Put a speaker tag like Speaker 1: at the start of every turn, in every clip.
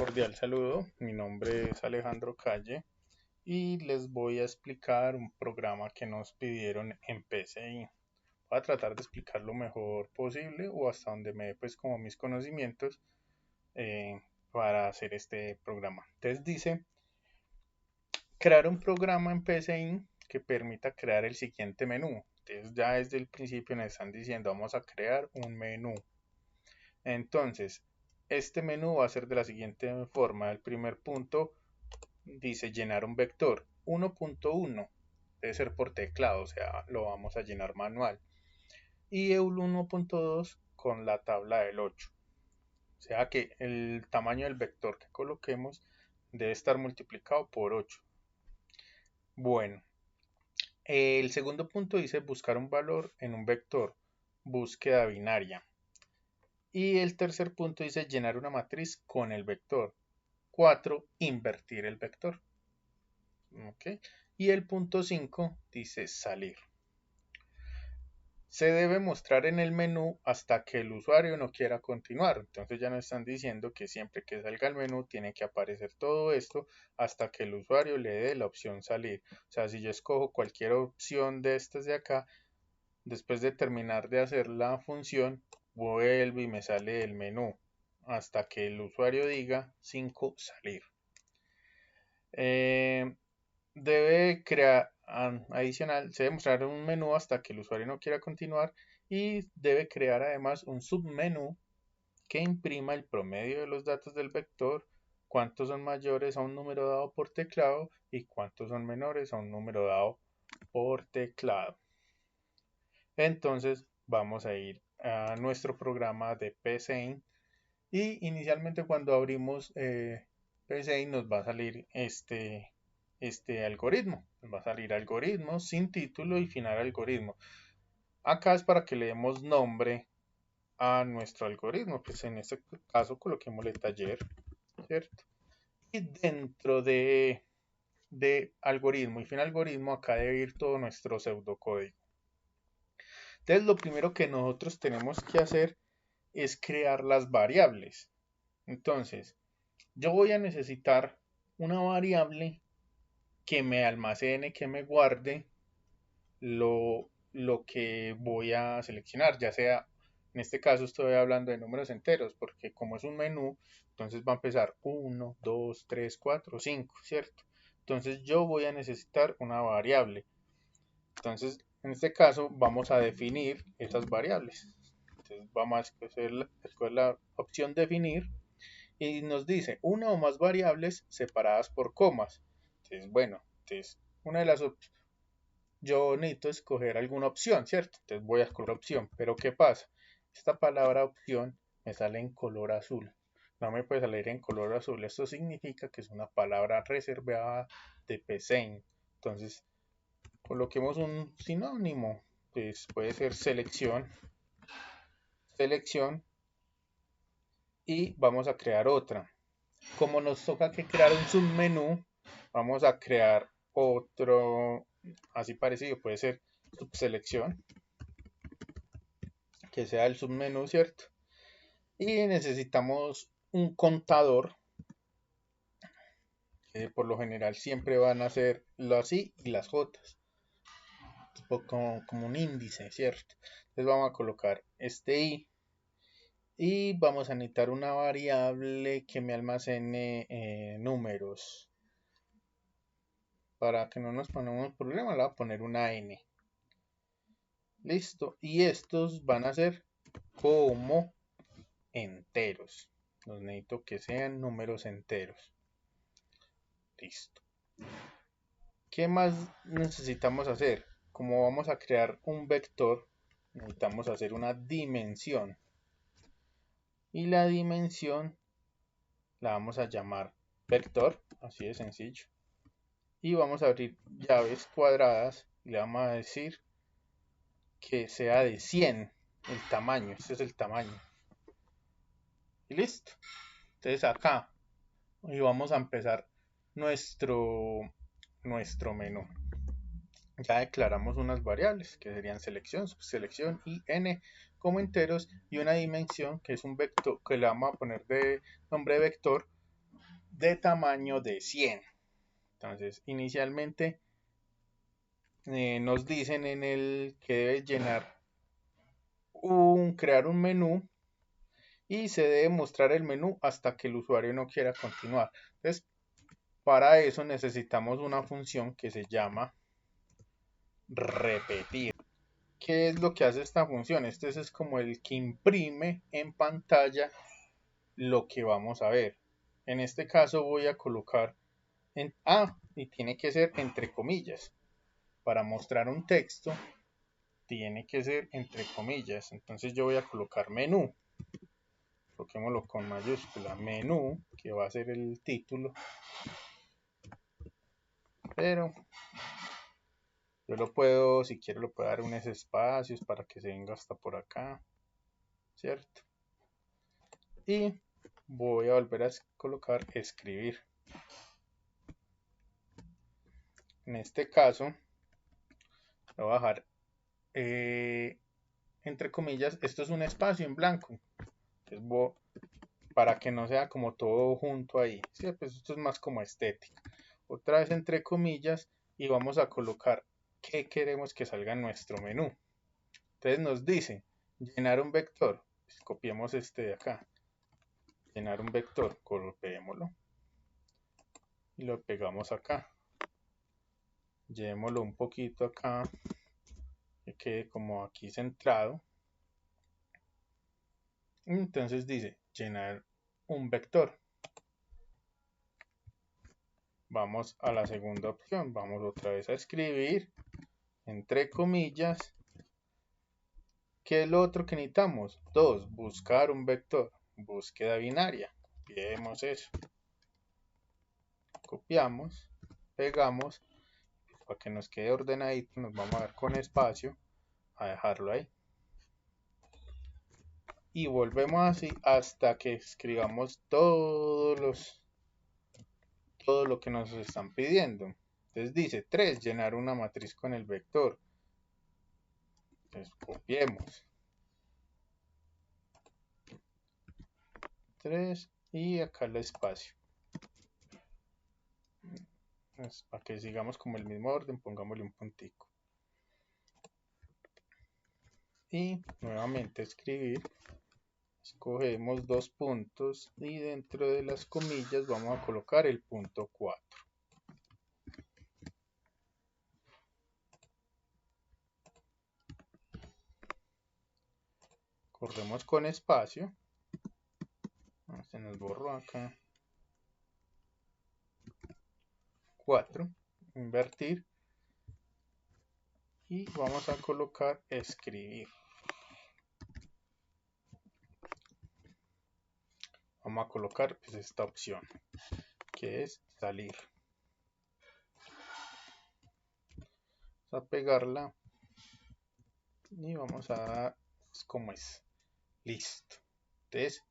Speaker 1: cordial saludo, mi nombre es Alejandro Calle y les voy a explicar un programa que nos pidieron en PCI. Voy a tratar de explicar lo mejor posible o hasta donde me dé pues como mis conocimientos para hacer este programa. Entonces dice, crear un programa en PCI que permita crear el siguiente menú. Entonces ya desde el principio nos están diciendo vamos a crear un menú. Entonces, este menú va a ser de la siguiente forma. El primer punto dice llenar un vector 1.1. Debe ser por teclado, o sea, lo vamos a llenar manual. Y el 1.2 con la tabla del 8. O sea que el tamaño del vector que coloquemos debe estar multiplicado por 8. Bueno, el segundo punto dice buscar un valor en un vector, búsqueda binaria. Y el tercer punto dice llenar una matriz con el vector. 4. Invertir el vector. ¿Okay? Y el punto 5 dice salir. Se debe mostrar en el menú hasta que el usuario no quiera continuar. Entonces ya nos están diciendo que siempre que salga el menú tiene que aparecer todo esto hasta que el usuario le dé la opción salir. O sea, si yo escojo cualquier opción de estas de acá, después de terminar de hacer la función, vuelvo y me sale el menú hasta que el usuario diga 5 salir. Debe crear adicional, se debe mostrar un menú hasta que el usuario no quiera continuar y debe crear además un submenú que imprima el promedio de los datos del vector, cuántos son mayores a un número dado por teclado y cuántos son menores a un número dado por teclado. Entonces vamos a ir a nuestro programa de PCInt y inicialmente cuando abrimos PCInt nos va a salir este algoritmo. Nos va a salir algoritmo sin título y final algoritmo. Acá es para que le demos nombre a nuestro algoritmo. Pues en este caso coloquémosle taller, ¿cierto? Y dentro de algoritmo y final algoritmo acá debe ir todo nuestro pseudocódigo. Entonces lo primero que nosotros tenemos que hacer es crear las variables. Entonces, yo voy a necesitar una variable que me almacene, que me guarde lo que voy a seleccionar, ya sea, en este caso estoy hablando de números enteros, porque como es un menú, entonces va a empezar 1, 2, 3, 4, 5, ¿cierto? Entonces yo voy a necesitar una variable. Entonces, en este caso, vamos a definir esas variables. Entonces vamos a escoger la opción definir y nos dice una o más variables separadas por comas. Entonces, bueno, entonces una de las opciones, yo necesito escoger alguna opción, ¿cierto? Entonces voy a escoger opción, pero ¿qué pasa? Esta palabra opción me sale en color azul. No me puede salir en color azul. Esto significa que es una palabra reservada de PCInt. Entonces, coloquemos un sinónimo. Pues puede ser selección, selección, y vamos a crear otra. Como nos toca que crear un submenú, vamos a crear otro así parecido, puede ser subselección, que sea el submenú, ¿cierto? Y necesitamos un contador, que por lo general siempre van a ser las I y las J, como un índice, ¿cierto? Entonces vamos a colocar este I y vamos a necesitar una variable que me almacene números. Para que no nos pongamos problema, le voy a poner una N. Listo. Y estos van a ser como enteros. Los necesito que sean números enteros. Listo. ¿Qué más necesitamos hacer? Como vamos a crear un vector, necesitamos hacer una dimensión. Y la dimensión la vamos a llamar vector, así de sencillo. Y vamos a abrir llaves cuadradas y le vamos a decir que sea de 100 el tamaño. Este es el tamaño. Y listo. Entonces acá y vamos a empezar nuestro menú. Ya declaramos unas variables que serían selección, subselección y n como enteros y una dimensión que es un vector que le vamos a poner de nombre vector de tamaño de 100. Entonces, inicialmente nos dicen en el que debe llenar crear un menú y se debe mostrar el menú hasta que el usuario no quiera continuar. Entonces, para eso necesitamos una función que se llama repetir. ¿Qué es lo que hace esta función? Este es como el que imprime en pantalla lo que vamos a ver. En este caso voy a colocar y tiene que ser entre comillas. Para mostrar un texto tiene que ser entre comillas. Entonces yo voy a colocar menú. Coloquémoslo con mayúscula. Menú, que va a ser el título. Pero yo lo puedo, si quiero, lo puedo dar unos espacios para que se venga hasta por acá. ¿Cierto? Y voy a volver a colocar escribir. En este caso, lo voy a dejar entre comillas. Esto es un espacio en blanco. Entonces, para que no sea como todo junto ahí. ¿Sí? Pues esto es más como estética. Otra vez entre comillas y vamos a colocar qué queremos que salga en nuestro menú. Entonces nos dice llenar un vector. Pues copiemos este de acá. Llenar un vector, golpeémoslo y lo pegamos acá. Llevémoslo un poquito acá, que quede como aquí centrado. Entonces dice llenar un vector. Vamos a la segunda opción, vamos otra vez a escribir, entre comillas. ¿Qué es lo otro que necesitamos? 2, buscar un vector, búsqueda binaria. Copiemos eso. Copiamos, pegamos, para que nos quede ordenadito, nos vamos a dar con espacio, a dejarlo ahí. Y volvemos así hasta que escribamos todo lo que nos están pidiendo. Entonces dice 3, llenar una matriz con el vector. Entonces copiemos 3 y acá el espacio. Entonces, para que sigamos como el mismo orden, pongámosle un puntico. Y nuevamente escribir. Escogemos 2 puntos y dentro de las comillas vamos a colocar el punto 4. Corremos con espacio. Se nos borró acá. 4. Invertir. Y vamos a colocar escribir. Vamos a colocar pues, esta opción, que es salir. Vamos a pegarla. Y vamos a dar como es. Listo. Entonces,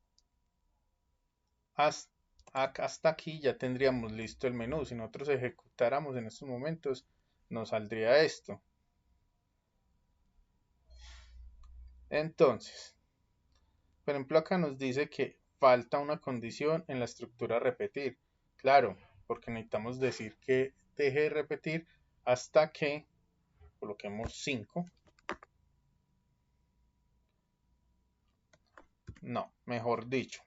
Speaker 1: hasta aquí ya tendríamos listo el menú. Si nosotros ejecutáramos en estos momentos, nos saldría esto. Entonces, por ejemplo, acá nos dice que falta una condición en la estructura repetir. Claro, porque necesitamos decir que deje de repetir hasta que coloquemos 5. No, mejor dicho.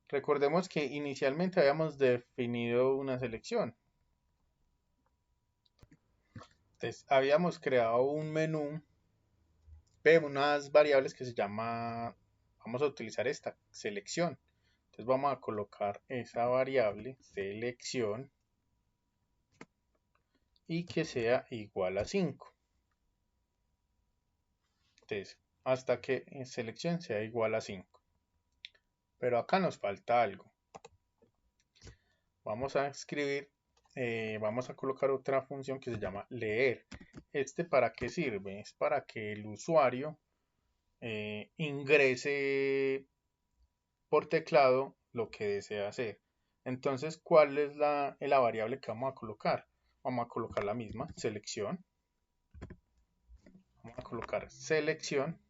Speaker 1: Recordemos que inicialmente habíamos definido una selección. Entonces, habíamos creado un menú, unas variables que se llama, vamos a utilizar esta, selección. Entonces vamos a colocar esa variable, selección, y que sea igual a 5. Entonces, hasta que selección sea igual a 5. Pero acá nos falta algo. Vamos a escribir, vamos a colocar otra función que se llama leer. ¿Para qué sirve? Es para que el usuario ingrese por teclado lo que desea hacer. Entonces, ¿cuál es la variable que vamos a colocar? Vamos a colocar la misma, selección. Vamos a colocar selección.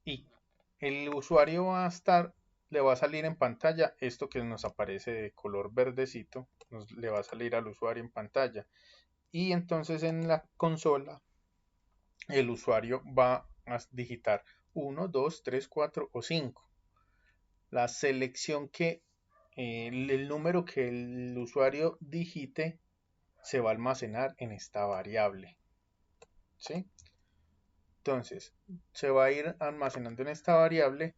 Speaker 1: Y el usuario va a estar le va a salir en pantalla esto que nos aparece de color verdecito, le va a salir al usuario en pantalla. Y entonces en la consola el usuario va a digitar 1, 2, 3, 4 o 5. La selección el número que el usuario digite se va a almacenar en esta variable. ¿Sí? Entonces, se va a ir almacenando en esta variable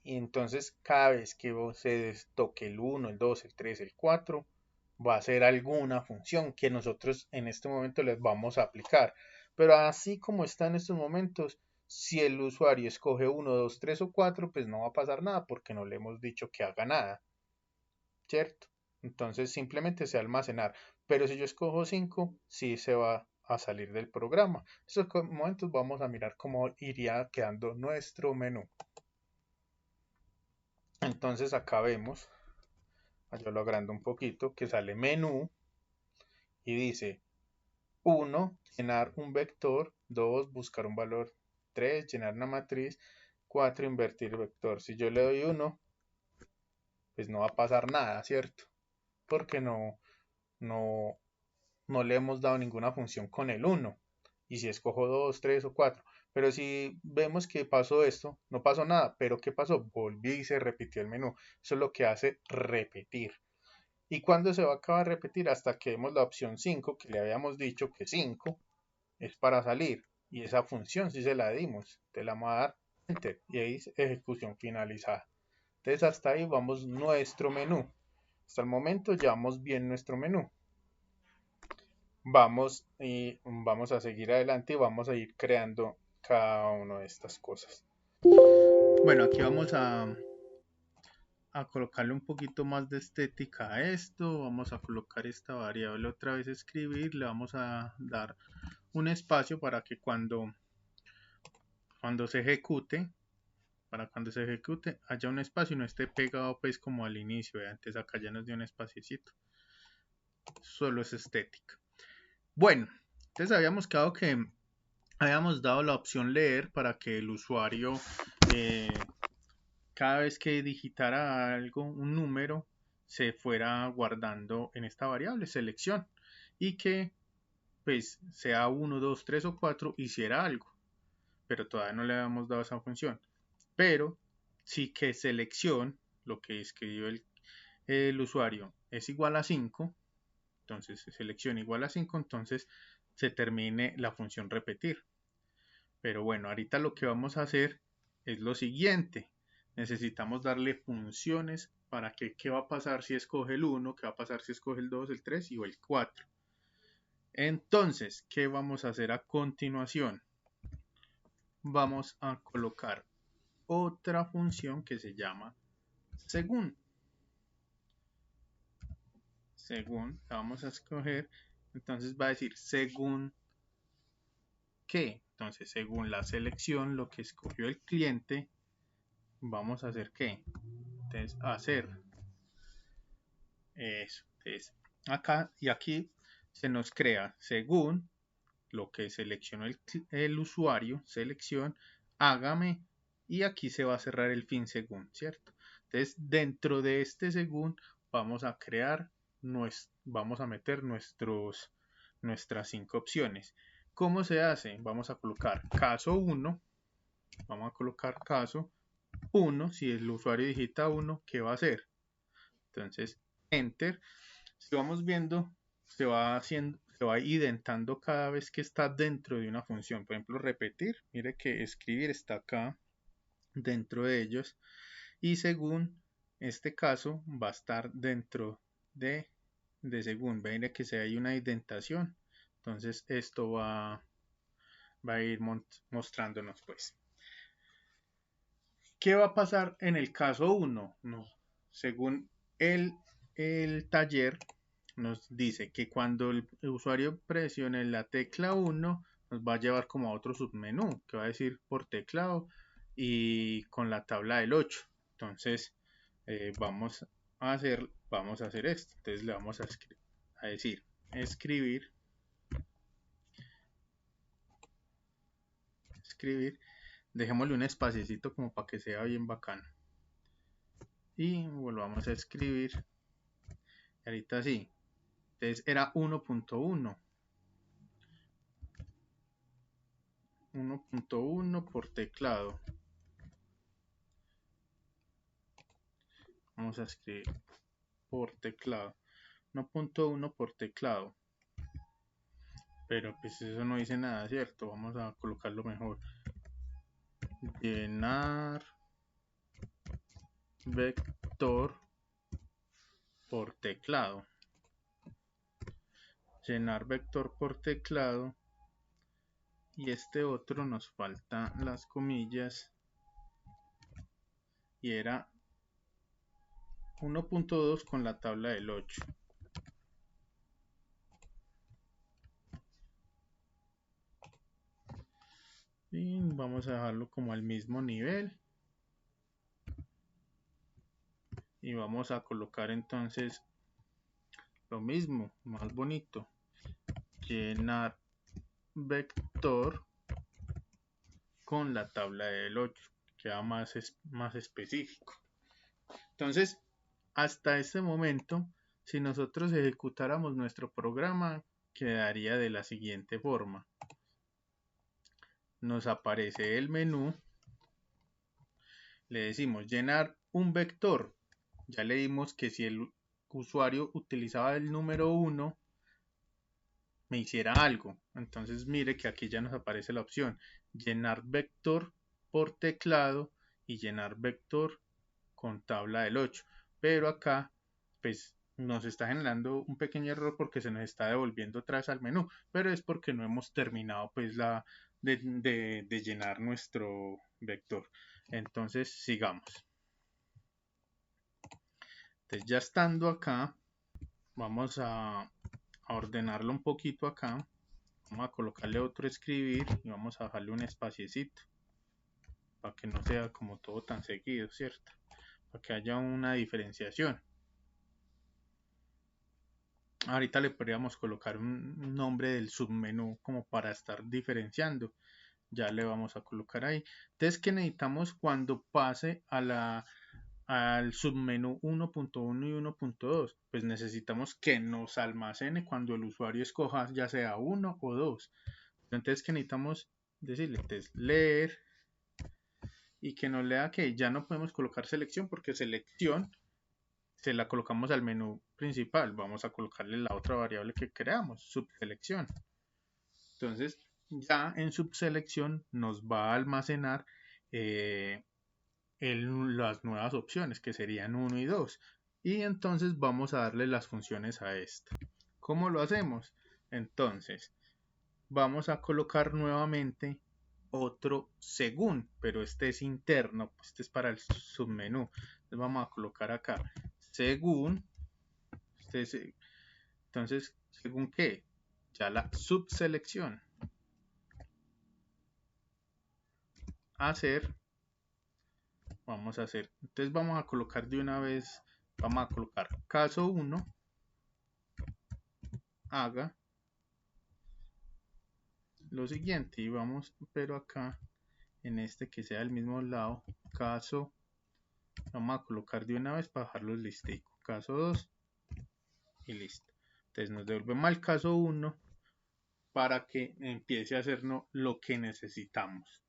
Speaker 1: y entonces cada vez que se toque el 1, el 2, el 3, el 4, va a ser alguna función que nosotros en este momento les vamos a aplicar. Pero así como está en estos momentos, si el usuario escoge 1, 2, 3 o 4, pues no va a pasar nada porque no le hemos dicho que haga nada, ¿cierto? Entonces simplemente se va a almacenar. Pero si yo escojo 5, sí se va a salir del programa. En estos momentos vamos a mirar cómo iría quedando nuestro menú. Entonces acá vemos, yo lo agrando un poquito, que sale menú y dice 1, llenar un vector, 2, buscar un valor, 3, llenar una matriz, 4, invertir vector. Si yo le doy 1, pues no va a pasar nada, ¿cierto? Porque no, no le hemos dado ninguna función con el 1. Y si escojo 2, 3 o 4. Pero si vemos que pasó esto, no pasó nada. Pero ¿qué pasó? Volví y se repitió el menú. Eso es lo que hace repetir. ¿Y cuándo se va a acabar de repetir? Hasta que vemos la opción 5, que le habíamos dicho que 5 es para salir. Y esa función si se la dimos. Te la vamos a dar enter. Y ahí es ejecución finalizada. Entonces hasta ahí vamos nuestro menú. Hasta el momento llevamos bien nuestro menú. Vamos a seguir adelante y vamos a ir creando cada una de estas cosas. Bueno, aquí vamos a colocarle un poquito más de estética a esto. Vamos a colocar esta variable otra vez escribir. Le vamos a dar un espacio para que cuando se ejecute, haya un espacio y no esté pegado pues como al inicio. Antes acá ya nos dio un espaciecito. Solo es estética. Bueno, entonces habíamos quedado que habíamos dado la opción leer para que el usuario cada vez que digitara algo, un número, se fuera guardando en esta variable selección y que pues sea 1, 2, 3 o 4 hiciera algo, pero todavía no le habíamos dado esa función. Pero sí que selección, lo que escribió el usuario, es igual a 5, entonces selección igual a 5, entonces se termine la función repetir. Pero bueno, ahorita lo que vamos a hacer es lo siguiente. Necesitamos darle funciones para que qué va a pasar si escoge el 1, qué va a pasar si escoge el 2, el 3 y el 4. Entonces, ¿qué vamos a hacer a continuación? Vamos a colocar otra función que se llama según. Según, la vamos a escoger. Entonces va a decir según qué. Entonces, según la selección, lo que escogió el cliente, vamos a hacer qué. Entonces, hacer eso. Entonces, acá y aquí se nos crea según lo que seleccionó el usuario, selección, hágame, y aquí se va a cerrar el fin según, ¿cierto? Entonces, dentro de este según vamos a crear, vamos a meter nuestras 5 opciones. ¿Cómo se hace? Vamos a colocar caso 1, vamos a colocar caso 1, si el usuario digita 1, ¿qué va a hacer? Entonces, enter. Si vamos viendo, se va identando cada vez que está dentro de una función. Por ejemplo, repetir, mire que escribir está acá dentro de ellos. Y según este caso, va a estar dentro de según. Mire que se hay una indentación. Entonces, esto va a ir mostrándonos, pues. ¿Qué va a pasar en el caso 1? No, según el taller, nos dice que cuando el usuario presione la tecla 1, nos va a llevar como a otro submenú, que va a decir por teclado y con la tabla del 8. Entonces, vamos a hacer esto. Entonces, le vamos a decir escribir, dejémosle un espaciecito como para que sea bien bacano. y volvamos a escribir. Ahorita sí. Entonces era 1.1. 1.1 por teclado. Vamos a escribir por teclado. 1.1 por teclado. Pero pues eso no dice nada, ¿cierto? Vamos a colocarlo mejor. Llenar vector por teclado. Llenar vector por teclado. Y este otro nos falta las comillas. Y era 1.2 con la tabla del 8. Y vamos a dejarlo como al mismo nivel. Y vamos a colocar entonces lo mismo, más bonito. Llenar vector con la tabla del 8. Queda más específico. Entonces, hasta este momento, si nosotros ejecutáramos nuestro programa, quedaría de la siguiente forma. Nos aparece el menú. Le decimos llenar un vector. Ya le dimos que si el usuario utilizaba el número 1, me hiciera algo. Entonces mire que aquí ya nos aparece la opción llenar vector por teclado y llenar vector con tabla del 8. Pero acá pues nos está generando un pequeño error porque se nos está devolviendo atrás al menú, pero es porque no hemos terminado pues de llenar nuestro vector. Entonces sigamos. Entonces ya estando acá, vamos a ordenarlo un poquito acá. Vamos a colocarle otro escribir y vamos a dejarle un espaciecito para que no sea como todo tan seguido, ¿cierto? Para que haya una diferenciación. Ahorita le podríamos colocar un nombre del submenú como para estar diferenciando. Ya le vamos a colocar ahí. Entonces, ¿qué necesitamos cuando pase al submenú 1.1 y 1.2? Pues necesitamos que nos almacene cuando el usuario escoja ya sea 1 o 2. Entonces, ¿qué necesitamos decirle? Entonces, leer y que nos lea que ya no podemos colocar selección porque selección se la colocamos al menú principal. Vamos a colocarle la otra variable que creamos, subselección. Entonces, ya en subselección nos va a almacenar las nuevas opciones que serían 1 y 2. Y entonces vamos a darle las funciones a esta. ¿Cómo lo hacemos? Entonces, vamos a colocar nuevamente otro según, pero este es interno, este es para el submenú. Entonces vamos a colocar acá según, entonces, ¿según qué? Ya la subselección. Hacer, vamos a hacer, entonces vamos a colocar de una vez, vamos a colocar caso 1, haga lo siguiente y vamos, pero acá en este que sea del mismo lado, caso, vamos a colocar de una vez para dejarlos listicos, caso 2 y listo. Entonces nos devolvemos al caso 1 para que empiece a hacernos lo que necesitamos.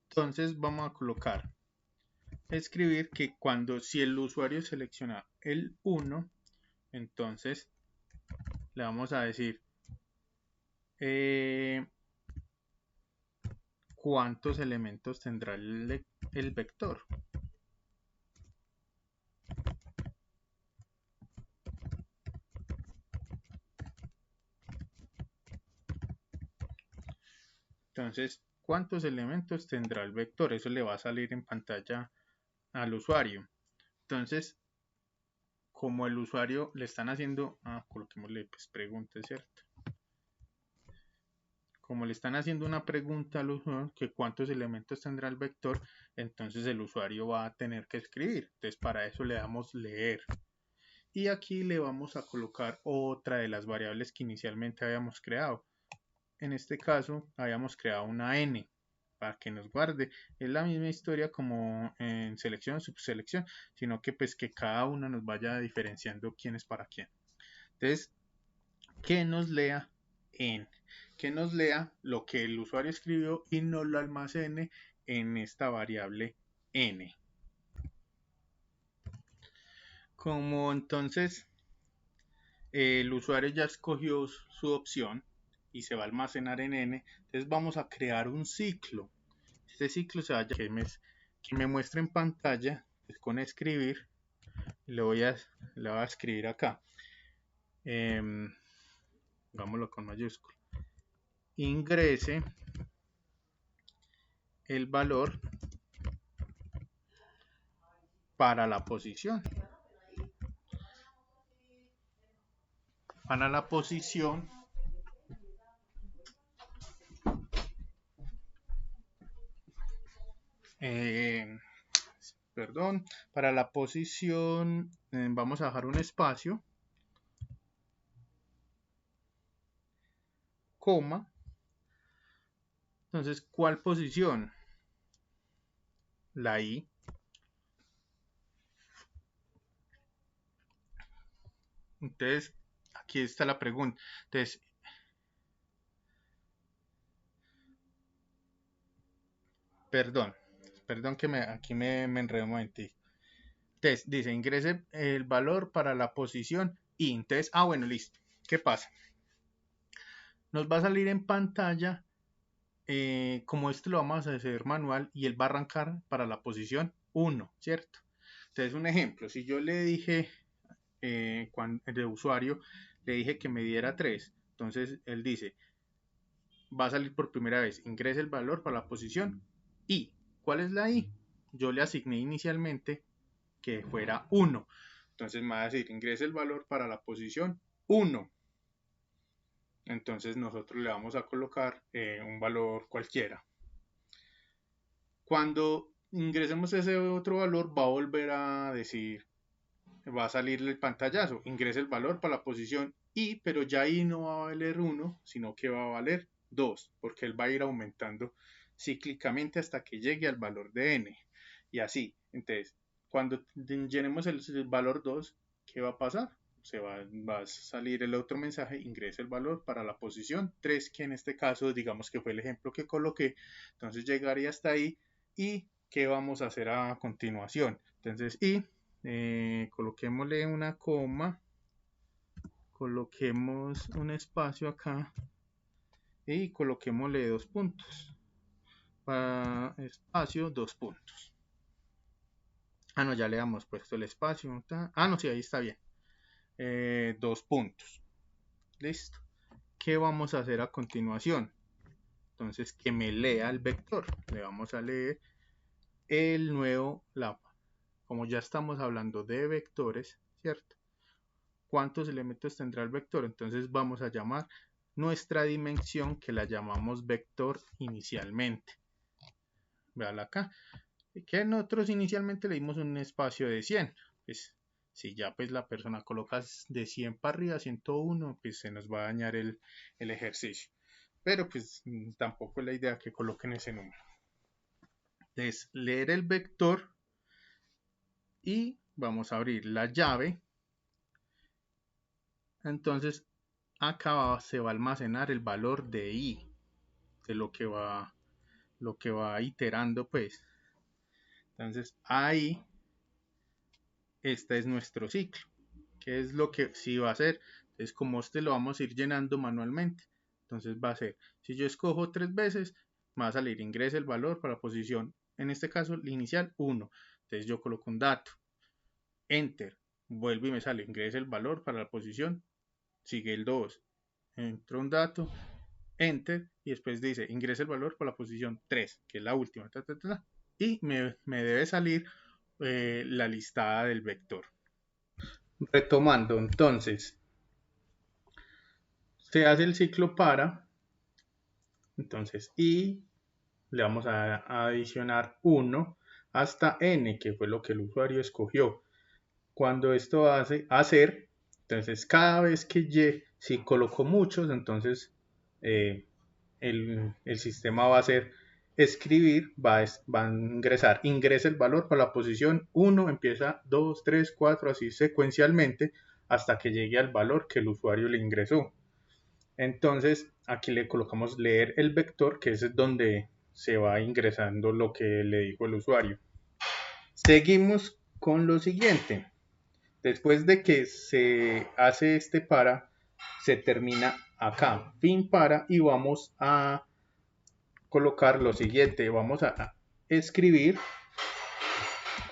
Speaker 1: Entonces vamos a colocar escribir que cuando si el usuario selecciona el 1, entonces le vamos a decir cuántos elementos tendrá el vector. Entonces, ¿cuántos elementos tendrá el vector? Eso le va a salir en pantalla al usuario. Entonces, como el usuario le están haciendo, coloquémosle pues pregunta, ¿cierto? Como le están haciendo una pregunta al usuario, que cuántos elementos tendrá el vector, entonces el usuario va a tener que escribir. Entonces, para eso le damos leer. Y aquí le vamos a colocar otra de las variables que inicialmente habíamos creado. En este caso, habíamos creado una n para que nos guarde. Es la misma historia como en selección, subselección, sino que pues que cada uno nos vaya diferenciando quién es para quién. Entonces, que nos lea que nos lea lo que el usuario escribió y nos lo almacene en esta variable n. Como entonces el usuario ya escogió su opción y se va a almacenar en n, entonces vamos a crear un ciclo. Este ciclo se va a que me muestre en pantalla, es con escribir, le voy a escribir acá. Hagámoslo con mayúscula. Ingrese el valor para la posición. Para la posición para la posición vamos a dejar un espacio, coma. Entonces, ¿cuál posición? La I. Entonces, aquí está la pregunta. Entonces, perdón que aquí me enredo un momentito. Entonces, dice, ingrese el valor para la posición I. Entonces, bueno, listo. ¿Qué pasa? Nos va a salir en pantalla, como esto lo vamos a hacer manual, y él va a arrancar para la posición 1, ¿cierto? Entonces, un ejemplo, si yo le dije, el usuario, le dije que me diera 3, entonces él dice, va a salir por primera vez, ingrese el valor para la posición I. ¿Cuál es la I? Yo le asigné inicialmente que fuera 1. Entonces me va a decir, ingrese el valor para la posición 1. Entonces nosotros le vamos a colocar un valor cualquiera. Cuando ingresemos ese otro valor, va a volver a decir, va a salir el pantallazo, ingrese el valor para la posición I, pero ya ahí no va a valer 1, sino que va a valer 2, porque él va a ir aumentando cíclicamente hasta que llegue al valor de n. Y así, entonces, cuando llenemos el valor 2, ¿qué va a pasar? Va a salir el otro mensaje, ingrese el valor para la posición 3, que en este caso, digamos que fue el ejemplo que coloqué. Entonces llegaría hasta ahí. ¿Y qué vamos a hacer a continuación? Entonces, coloquémosle una coma, coloquemos un espacio acá y coloquémosle 2 puntos. Espacio, 2 puntos. No, ya le hemos puesto el espacio. No, sí, ahí está bien. 2 puntos. Listo. ¿Qué vamos a hacer a continuación? Entonces, que me lea el vector. Le vamos a leer el nuevo como ya estamos hablando de vectores, ¿cierto? ¿Cuántos elementos tendrá el vector? Entonces vamos a llamar nuestra dimensión, que la llamamos vector inicialmente. Véala acá. Que nosotros inicialmente le dimos un espacio de 100. Pues si ya pues la persona coloca de 100 para arriba, 101, pues se nos va a dañar el ejercicio. Pero pues tampoco es la idea que coloquen ese número. Entonces, leer el vector y vamos a abrir la llave. Entonces, acá se va a almacenar el valor de i, de lo que va iterando, pues. Entonces, ahí, este es nuestro ciclo. ¿Qué es lo que sí va a hacer? Es como lo vamos a ir llenando manualmente. Entonces va a ser, si yo escojo 3 veces, me va a salir, ingrese el valor para la posición, en este caso, la inicial 1. Entonces yo coloco un dato, enter, vuelvo y me sale, ingrese el valor para la posición, sigue el 2, entro un dato, enter, y después dice, ingrese el valor para la posición 3, que es la última, y me debe salir la listada del vector. Retomando, entonces, se hace el ciclo para, entonces, y le vamos a adicionar 1 hasta n, que fue lo que el usuario escogió. Cuando esto hace hacer, entonces cada vez que si colocó muchos, entonces el sistema va a hacer escribir va a ingresa el valor para la posición 1, empieza 2, 3, 4, así secuencialmente hasta que llegue al valor que el usuario le ingresó. Entonces aquí le colocamos leer el vector, que es donde se va ingresando lo que le dijo el usuario. Seguimos con lo siguiente. Después de que se hace este para, se termina acá, fin para, y vamos a colocar lo siguiente. Vamos a escribir,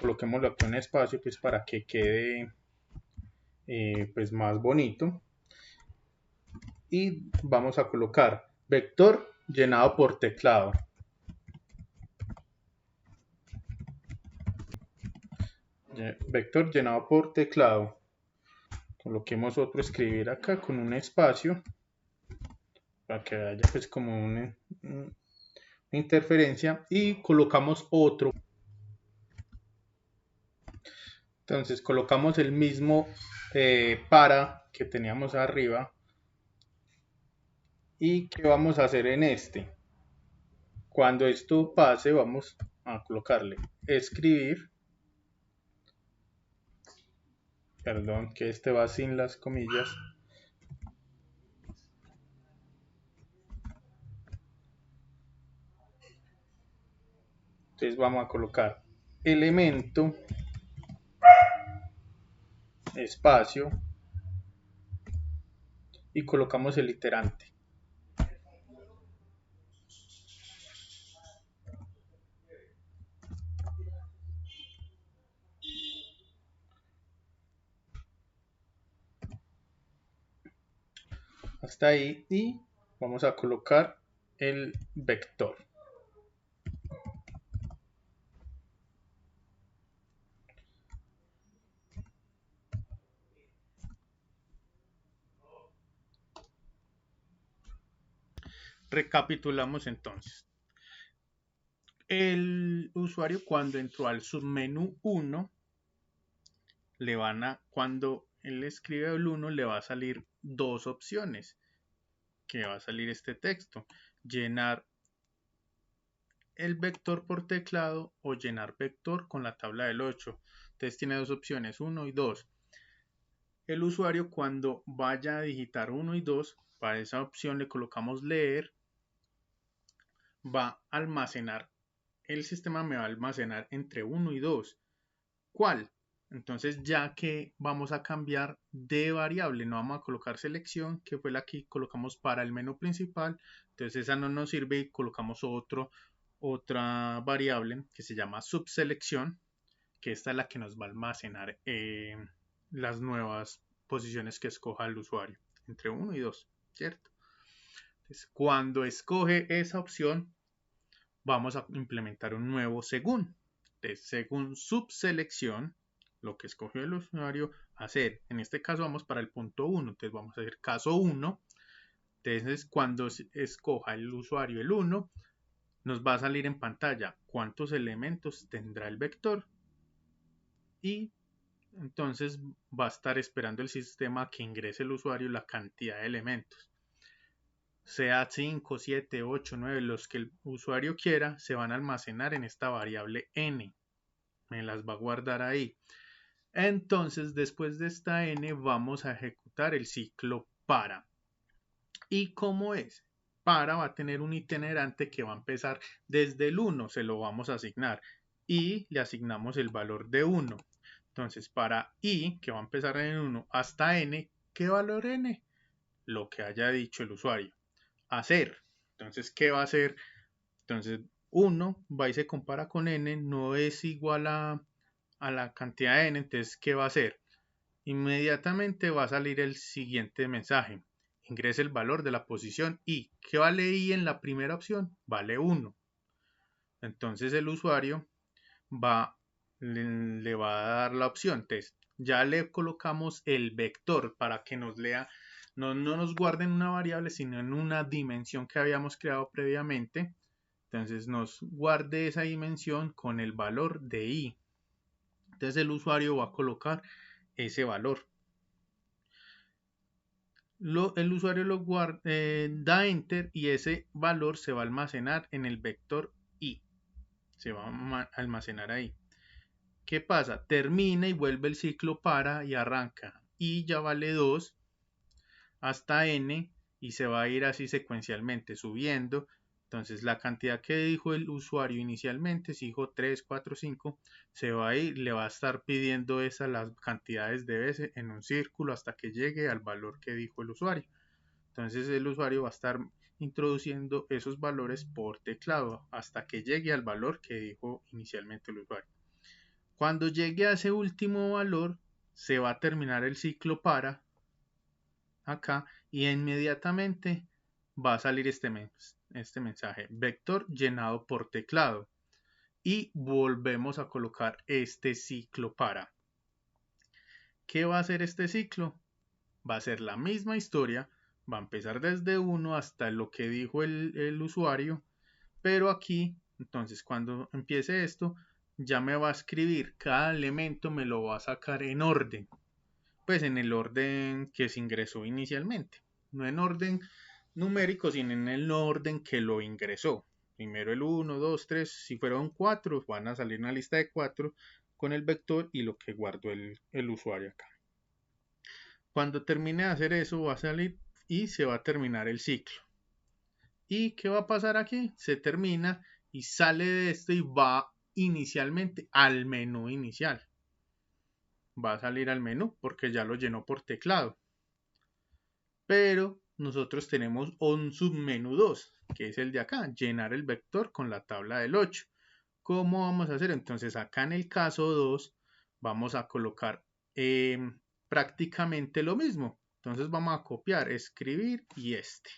Speaker 1: coloquémoslo aquí un espacio pues para que quede pues más bonito, y vamos a colocar vector llenado por teclado. Vector llenado por teclado. Coloquemos otro escribir acá con un espacio para que haya pues como una interferencia, y colocamos otro. Entonces colocamos el mismo para que teníamos arriba. ¿Y qué vamos a hacer en este? Cuando esto pase vamos a colocarle escribir, perdón que este va sin las comillas, entonces vamos a colocar elemento espacio y colocamos el iterante. Hasta ahí, y vamos a colocar el vector. Recapitulamos entonces. El usuario cuando entró al submenú 1, cuando él escribe el 1 le va a salir dos opciones, que va a salir este texto: llenar el vector por teclado o llenar vector con la tabla del 8. Entonces tiene dos opciones, 1 y 2. El usuario cuando vaya a digitar 1 y 2, para esa opción le colocamos leer, va a almacenar, el sistema me va a almacenar entre 1 y 2. ¿Cuál? Entonces ya que vamos a cambiar de variable, no vamos a colocar selección, que fue la que colocamos para el menú principal, entonces esa no nos sirve y colocamos otra variable que se llama subselección, que esta es la que nos va a almacenar las nuevas posiciones que escoja el usuario, entre 1 y 2, ¿cierto? Entonces, cuando escoge esa opción, vamos a implementar un nuevo según. Entonces, según subselección, lo que escogió el usuario hacer. En este caso vamos para el punto 1, entonces vamos a hacer caso 1. Entonces, cuando escoja el usuario el 1, nos va a salir en pantalla cuántos elementos tendrá el vector, y entonces va a estar esperando el sistema que ingrese el usuario la cantidad de elementos. Sea 5, 7, 8, 9, los que el usuario quiera, se van a almacenar en esta variable n. Me las va a guardar ahí. Entonces, después de esta n, vamos a ejecutar el ciclo para. ¿Y cómo es? Para va a tener un itinerante que va a empezar desde el 1, se lo vamos a asignar, y le asignamos el valor de 1. Entonces, para i, que va a empezar en 1, hasta n, ¿qué valor n? Lo que haya dicho el usuario. Hacer. Entonces, ¿qué va a hacer? Entonces, 1 va y se compara con n, no es igual a la cantidad de n, entonces, ¿qué va a hacer? Inmediatamente va a salir el siguiente mensaje: ingrese el valor de la posición i. ¿Qué vale i en la primera opción? Vale 1. Entonces el usuario le va a dar la opción. Entonces ya le colocamos el vector para que nos lea, no nos guarde en una variable, sino en una dimensión que habíamos creado previamente. Entonces nos guarde esa dimensión con el valor de i. Entonces el usuario va a colocar ese valor. El usuario da enter y ese valor se va a almacenar en el vector se va a almacenar ahí. ¿Qué pasa? Termina y vuelve el ciclo para y arranca. Y ya vale 2 hasta n y se va a ir así secuencialmente subiendo. Entonces la cantidad que dijo el usuario inicialmente, si dijo 3, 4, 5, se va a ir, le va a estar pidiendo esas las cantidades de veces en un círculo hasta que llegue al valor que dijo el usuario. Entonces el usuario va a estar introduciendo esos valores por teclado hasta que llegue al valor que dijo inicialmente el usuario. Cuando llegue a ese último valor, se va a terminar el ciclo para acá y inmediatamente va a salir este mensaje, vector llenado por teclado, y volvemos a colocar este ciclo para. ¿Qué va a hacer este ciclo? Va a ser la misma historia, va a empezar desde 1 hasta lo que dijo el usuario, pero aquí, entonces cuando empiece esto, ya me va a escribir cada elemento, me lo va a sacar en orden, pues en el orden que se ingresó inicialmente, no en orden numérico, sino en el orden que lo ingresó. Primero el 1, 2, 3, si fueron 4, van a salir una lista de 4 con el vector y lo que guardó el usuario acá. Cuando termine de hacer eso, va a salir y se va a terminar el ciclo. ¿Y qué va a pasar aquí? Se termina y sale de esto y va inicialmente al menú inicial. Va a salir al menú porque ya lo llenó por teclado. Pero nosotros tenemos un submenú 2, que es el de acá, llenar el vector con la tabla del 8. ¿Cómo vamos a hacer? Entonces acá en el caso 2 vamos a colocar prácticamente lo mismo. Entonces vamos a copiar, escribir y este.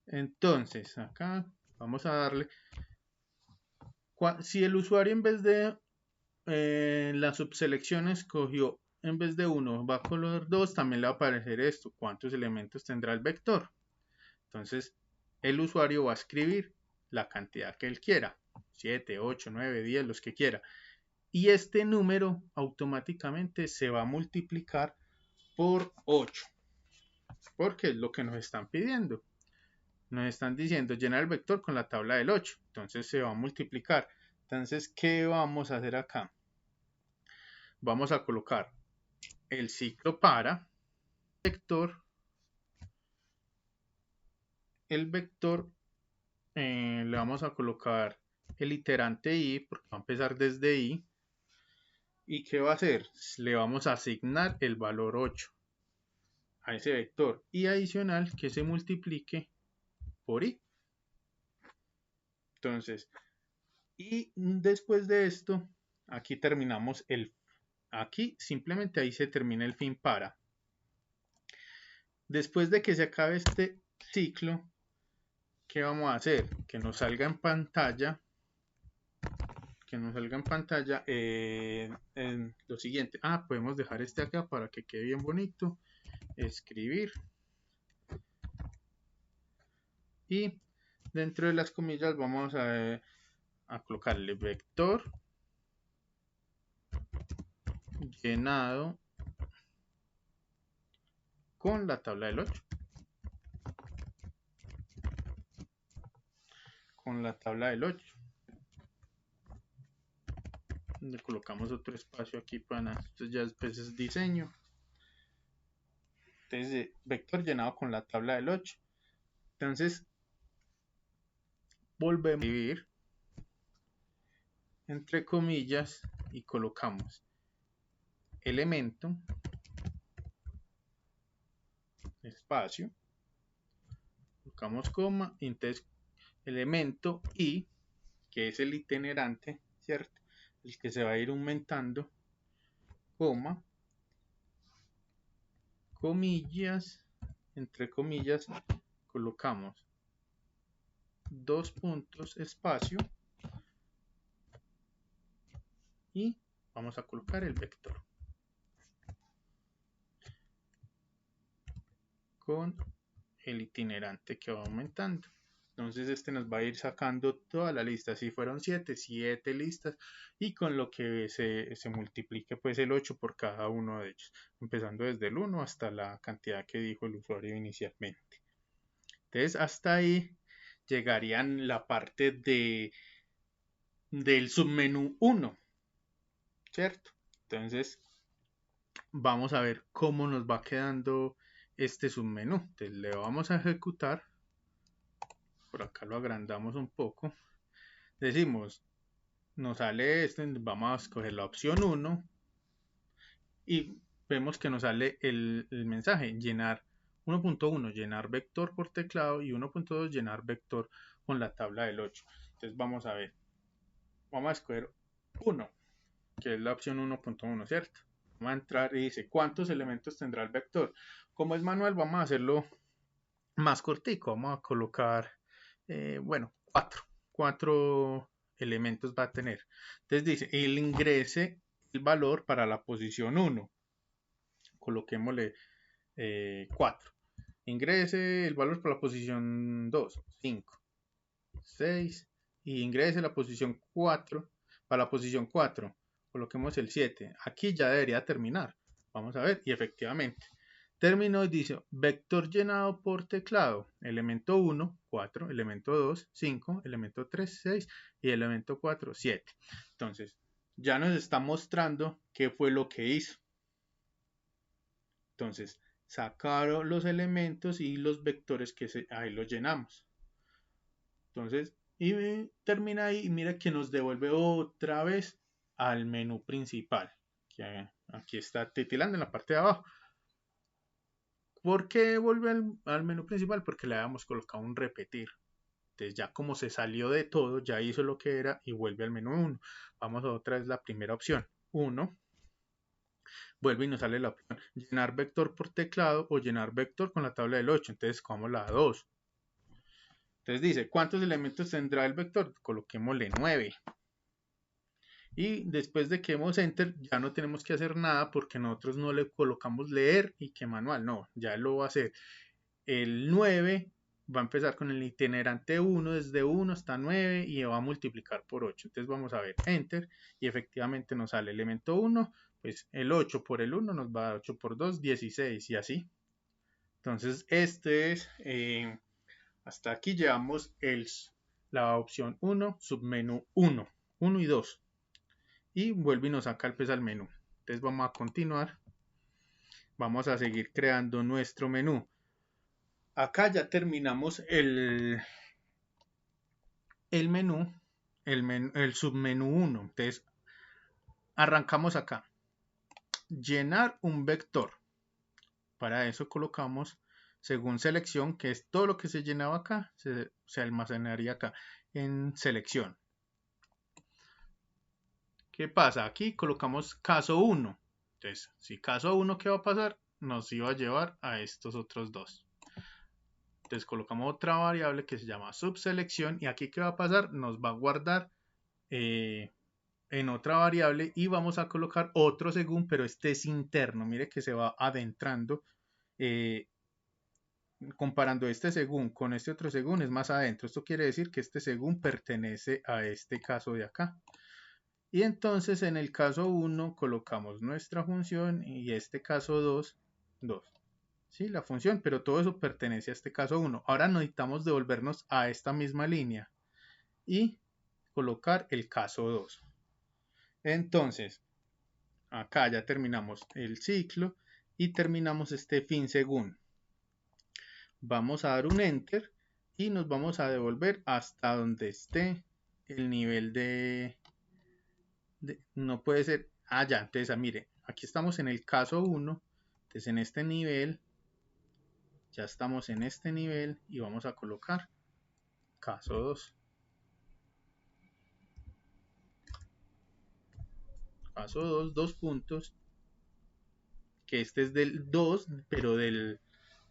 Speaker 1: Entonces acá vamos a darle, si el usuario en vez de la subselección escogió en vez de 1 va a colocar 2, también le va a aparecer esto, cuántos elementos tendrá el vector. Entonces el usuario va a escribir la cantidad que él quiera, 7, 8, 9, 10, los que quiera. Y este número automáticamente se va a multiplicar por 8, porque es lo que nos están pidiendo. Nos están diciendo llenar el vector con la tabla del 8, entonces se va a multiplicar. Entonces, ¿qué vamos a hacer acá? Vamos a colocar el ciclo para vector, el vector le vamos a colocar el iterante i porque va a empezar desde i. ¿Y qué va a hacer? Le vamos a asignar el valor 8 a ese vector y adicional que se multiplique por i. Entonces, y después de esto, aquí terminamos aquí simplemente ahí se termina el fin para. Después de que se acabe este ciclo, ¿qué vamos a hacer? Que nos salga en pantalla lo siguiente. Podemos dejar este acá para que quede bien bonito. Escribir. Y dentro de las comillas vamos a colocarle vector llenado con la tabla del 8. Con la tabla del 8. Le colocamos otro espacio aquí para entonces ya después es diseño. Entonces vector llenado con la tabla del 8. Entonces volvemos a escribir entre comillas y colocamos elemento espacio, colocamos coma y entonces elemento i, que es el itinerante, ¿cierto? El que se va a ir aumentando, coma, comillas, entre comillas, colocamos 2 puntos, espacio, y vamos a colocar el vector con el itinerante que va aumentando. Entonces este nos va a ir sacando toda la lista. Si fueron 7 listas, y con lo que se multiplique pues el 8 por cada uno de ellos, empezando desde el 1 hasta la cantidad que dijo el usuario inicialmente. Entonces hasta ahí llegarían la parte de del submenú 1, ¿cierto? Entonces vamos a ver cómo nos va quedando este submenú. Entonces le vamos a ejecutar. Por acá lo agrandamos un poco. Decimos, nos sale esto, vamos a escoger la opción 1 y vemos que nos sale el mensaje, llenar 1.1, llenar vector por teclado, y 1.2, llenar vector con la tabla del 8. Entonces vamos a ver, vamos a escoger 1, que es la opción 1.1, ¿cierto? Vamos a entrar y dice, ¿cuántos elementos tendrá el vector? Como es manual, vamos a hacerlo más cortico, vamos a colocar, bueno, 4 elementos va a tener. Entonces dice, él ingrese el valor para la posición 1. Coloquémosle 4. Ingrese el valor para la posición 2, 5, 6. Y ingrese la posición 4 para la posición 4. Coloquemos el 7. Aquí ya debería terminar. Vamos a ver. Y efectivamente. Terminó y dice, vector llenado por teclado, elemento 1, 4, elemento 2, 5, elemento 3, 6 y elemento 4, 7. Entonces, ya nos está mostrando qué fue lo que hizo. Entonces, sacaron los elementos y los vectores que ahí los llenamos. Entonces, y termina ahí y mira que nos devuelve otra vez al menú principal. Que aquí está titilando en la parte de abajo. ¿Por qué vuelve al menú principal? Porque le habíamos colocado un repetir. Entonces ya como se salió de todo, ya hizo lo que era y vuelve al menú 1. Vamos a otra vez la primera opción. 1. Vuelve y nos sale la opción llenar vector por teclado o llenar vector con la tabla del 8. Entonces escogamos la 2. Entonces dice, ¿cuántos elementos tendrá el vector? Coloquémosle 9. Y después de que demos enter, ya no tenemos que hacer nada porque nosotros no le colocamos leer y que manual. No, ya lo va a hacer. El 9 va a empezar con el itinerante 1 desde 1 hasta 9 y va a multiplicar por 8. Entonces vamos a ver enter y efectivamente nos sale el elemento 1, pues el 8 por el 1 nos va a dar 8 por 2, 16 y así. Entonces este es, hasta aquí llevamos la opción 1, submenú 1, 1 y 2. Y vuelve y nos saca el pez al menú. Entonces vamos a continuar. Vamos a seguir creando nuestro menú. Acá ya terminamos el menú, el submenú 1. Entonces, arrancamos acá. Llenar un vector. Para eso colocamos según selección, que es todo lo que se llenaba acá, se almacenaría acá en selección. ¿Qué pasa? Aquí colocamos caso 1. Entonces, si caso 1, ¿qué va a pasar? Nos iba a llevar a estos otros dos. Entonces colocamos otra variable que se llama subselección y aquí ¿qué va a pasar? Nos va a guardar en otra variable y vamos a colocar otro según, pero este es interno. Mire que se va adentrando. Comparando este según con este otro según es más adentro. Esto quiere decir que este según pertenece a este caso de acá. Y entonces en el caso 1 colocamos nuestra función y este caso 2, 2. Sí, la función, pero todo eso pertenece a este caso 1. Ahora necesitamos devolvernos a esta misma línea y colocar el caso 2. Entonces, acá ya terminamos el ciclo y terminamos este fin según. Vamos a dar un enter y nos vamos a devolver hasta donde esté el nivel de no puede ser, ya, entonces mire, aquí estamos en el caso 1, entonces en este nivel, ya estamos en este nivel y vamos a colocar caso 2. Caso 2, 2 puntos, que este es del 2, pero del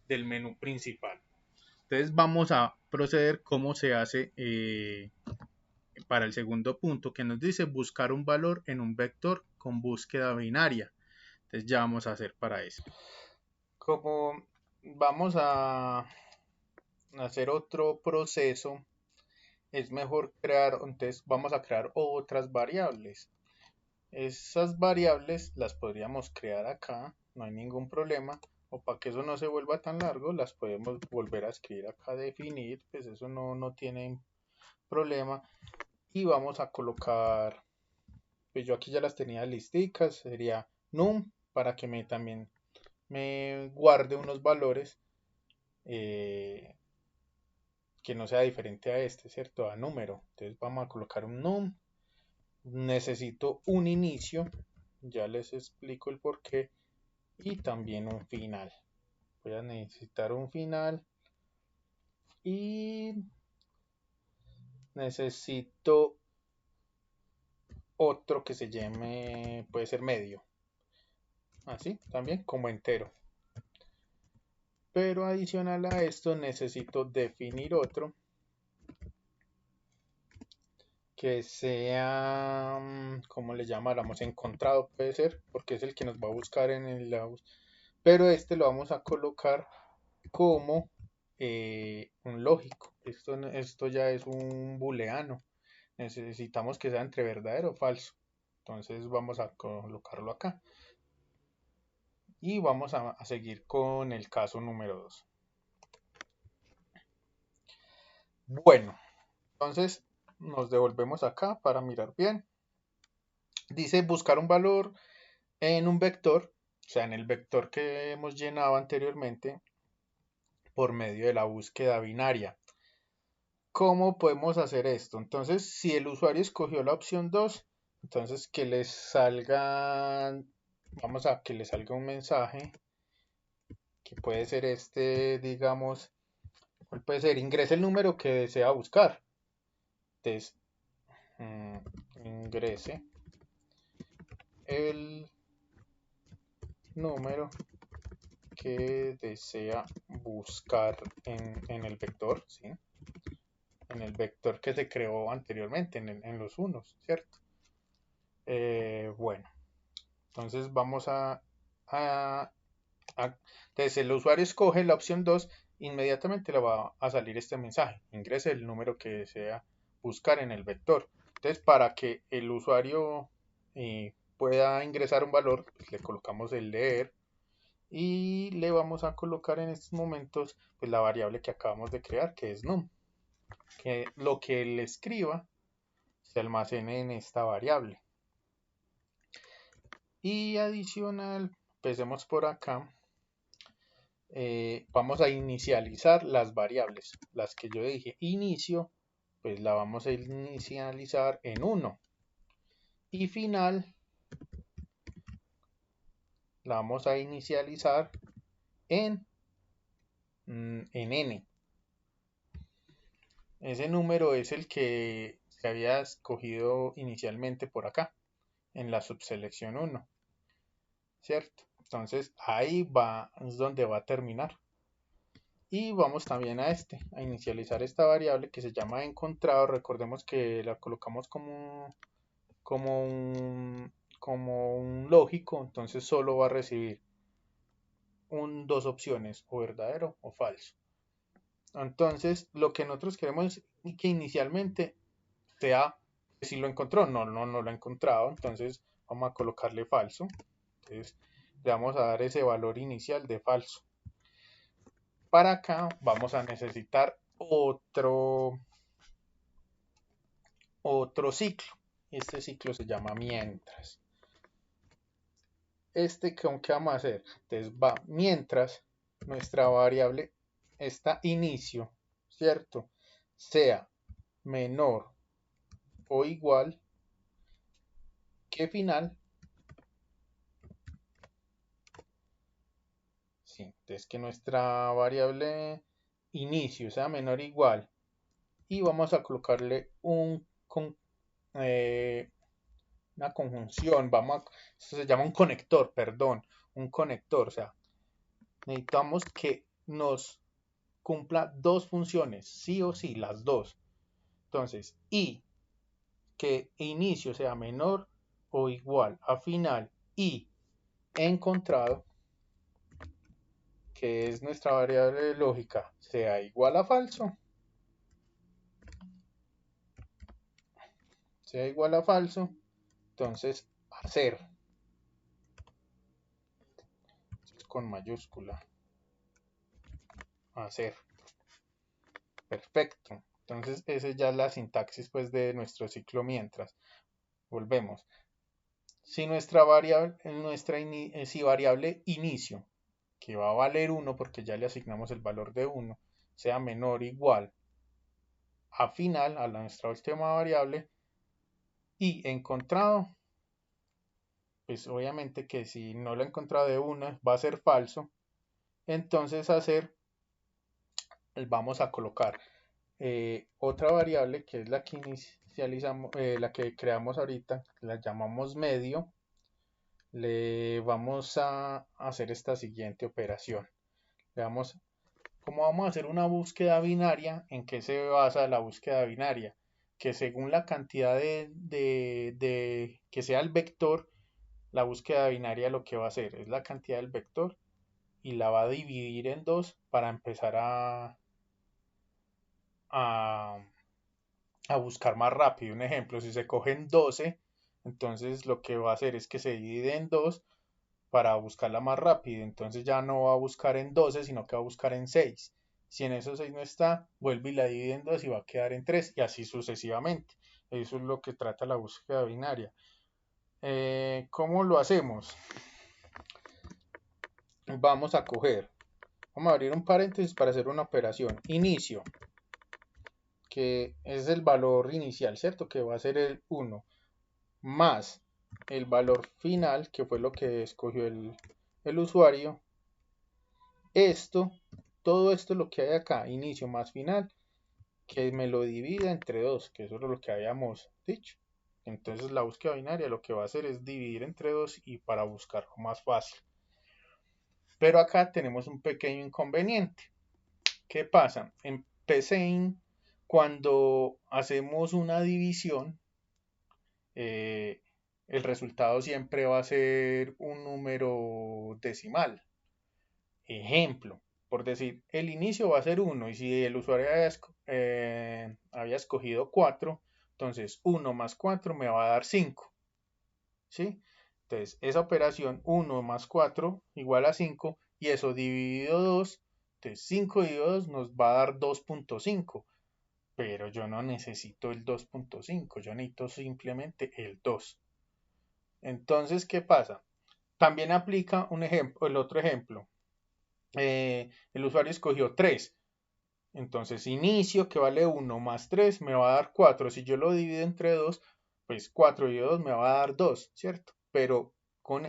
Speaker 1: menú principal. Entonces vamos a proceder cómo se hace para el segundo punto, que nos dice buscar un valor en un vector con búsqueda binaria. Entonces ya vamos a hacer para eso. Como vamos a hacer otro proceso, es mejor crear, entonces vamos a crear otras variables. Esas variables las podríamos crear acá, no hay ningún problema, o para que eso no se vuelva tan largo, las podemos volver a escribir acá, definir, pues eso no tiene problema. y vamos a colocar, pues yo aquí ya las tenía listicas, sería num para que también me guarde unos valores que no sea diferente a este, ¿cierto? A número. Entonces vamos a colocar un num. Necesito un inicio, ya les explico el por qué, y también un final. Voy a necesitar un final y necesito otro que se llame, puede ser medio, así también como entero. Pero adicional a esto necesito definir otro que sea, ¿cómo le llamáramos? Encontrado puede ser, porque es el que nos va a buscar en el pero este lo vamos a colocar como un lógico. Esto ya es un booleano. Necesitamos que sea entre verdadero o falso. Entonces vamos a colocarlo acá. Y vamos a seguir con el caso número 2. Bueno, entonces nos devolvemos acá para mirar bien. Dice buscar un valor en un vector, o sea, en el vector que hemos llenado anteriormente por medio de la búsqueda binaria. ¿Cómo podemos hacer esto? Entonces, si el usuario escogió la opción 2, entonces que les salga, vamos a que le salga un mensaje que puede ser este, digamos, puede ser ingrese el número que desea buscar. Entonces, ingrese el número que desea buscar en el vector, ¿sí? En el vector que se creó anteriormente, en los unos, ¿cierto? Bueno, entonces vamos entonces el usuario escoge la opción 2, inmediatamente le va a salir este mensaje, ingrese el número que desea buscar en el vector. Entonces para que el usuario pueda ingresar un valor, pues le colocamos el leer y le vamos a colocar en estos momentos pues, la variable que acabamos de crear, que es num, que lo que él escriba se almacene en esta variable. Y adicional, empecemos por acá. Vamos a inicializar las variables. Las que yo dije inicio, pues la vamos a inicializar en 1. Y final, la vamos a inicializar en n. Ese número es el que se había escogido inicialmente por acá, en la subselección 1. ¿Cierto? Entonces ahí va, es donde va a terminar. Y vamos también a inicializar esta variable que se llama encontrado. Recordemos que la colocamos como un lógico, entonces solo va a recibir dos opciones, o verdadero o falso. Entonces lo que nosotros queremos es que inicialmente sea, si lo encontró, no lo ha encontrado, entonces vamos a colocarle falso. Entonces le vamos a dar ese valor inicial de falso. Para acá vamos a necesitar otro ciclo. Este ciclo se llama mientras. ¿Con qué vamos a hacer? Entonces va mientras nuestra variable está inicio, ¿cierto? Sea menor o igual que final. Sí, entonces que nuestra variable inicio sea menor o igual. Y vamos a colocarle una conjunción, esto se llama un conector, perdón, un conector, o sea, necesitamos que nos cumpla dos funciones, sí o sí, las dos. Entonces, y que inicio sea menor o igual a final y encontrado, que es nuestra variable lógica, sea igual a falso, entonces hacer con mayúscula, hacer, perfecto. Entonces, esa ya es la sintaxis pues de nuestro ciclo mientras. Volvemos. Si nuestra variable, si variable inicio, que va a valer 1 porque ya le asignamos el valor de 1, sea menor o igual a final, a nuestra última variable, y encontrado, pues obviamente que si no lo he encontrado de 1 va a ser falso, entonces vamos a colocar otra variable que es la que inicializamos, la que creamos ahorita, la llamamos medio. Le vamos a hacer esta siguiente operación. Como vamos a hacer una búsqueda binaria, ¿en qué se basa la búsqueda binaria? Que según la cantidad que sea el vector, la búsqueda binaria lo que va a hacer es la cantidad del vector y la va a dividir en dos para empezar a, a buscar más rápido. Un ejemplo, si se cogen 12, entonces lo que va a hacer es que se divide en dos para buscarla más rápido. Entonces ya no va a buscar en 12, sino que va a buscar en 6. Si en esos 6 no está, vuelve y la divide en 2 y va a quedar en 3 y así sucesivamente. Eso es lo que trata la búsqueda binaria. ¿Cómo lo hacemos? Vamos a abrir un paréntesis para hacer una operación. Inicio, que es el valor inicial, ¿cierto? Que va a ser el 1, más el valor final, que fue lo que escogió el usuario. Todo esto lo que hay acá, inicio más final, que me lo divida entre 2, que eso es lo que habíamos dicho. Entonces la búsqueda binaria lo que va a hacer es dividir entre 2 y para buscarlo más fácil. Pero acá tenemos un pequeño inconveniente. ¿Qué pasa? En PCIN, cuando hacemos una división, el resultado siempre va a ser un número decimal. Ejemplo, por decir, el inicio va a ser 1 y si el usuario había escogido 4, entonces 1 más 4 me va a dar 5. ¿Sí? Entonces, esa operación 1 más 4 igual a 5 y eso dividido 2, entonces 5 dividido 2 nos va a dar 2.5. Pero yo no necesito el 2.5, yo necesito simplemente el 2. Entonces, ¿qué pasa? También aplica el otro ejemplo. El usuario escogió 3. Entonces, inicio que vale 1 más 3 me va a dar 4. Si yo lo divido entre 2, pues 4 y 2 me va a dar 2, ¿cierto? Pero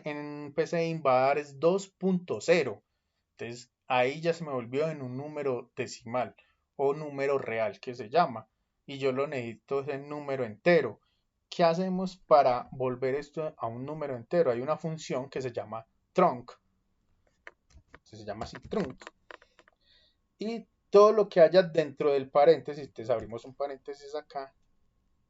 Speaker 1: en PCIN va a dar es 2.0. Entonces, ahí ya se me volvió en un número decimal o número real que se llama. Y yo lo necesito en número entero. ¿Qué hacemos para volver esto a un número entero? Hay una función que se llama trunc. Se llama así trunc. Y todo lo que haya dentro del paréntesis, entonces abrimos un paréntesis acá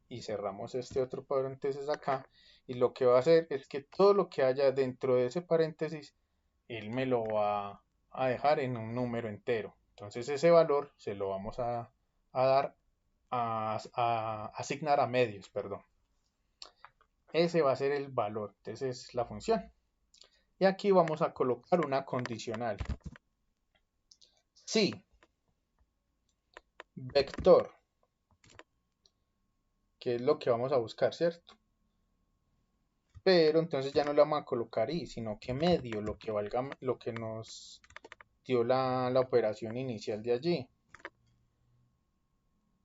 Speaker 1: y cerramos este otro paréntesis acá, y lo que va a hacer es que todo lo que haya dentro de ese paréntesis, él me lo va a dejar en un número entero. Entonces ese valor se lo vamos a dar, a asignar a medios, perdón. Ese va a ser el valor, entonces es la función. Y aquí vamos a colocar una condicional. Si vector, que es lo que vamos a buscar, ¿cierto? Pero entonces ya no le vamos a colocar i, sino que medio, lo que valga, lo que nos dio la operación inicial de allí.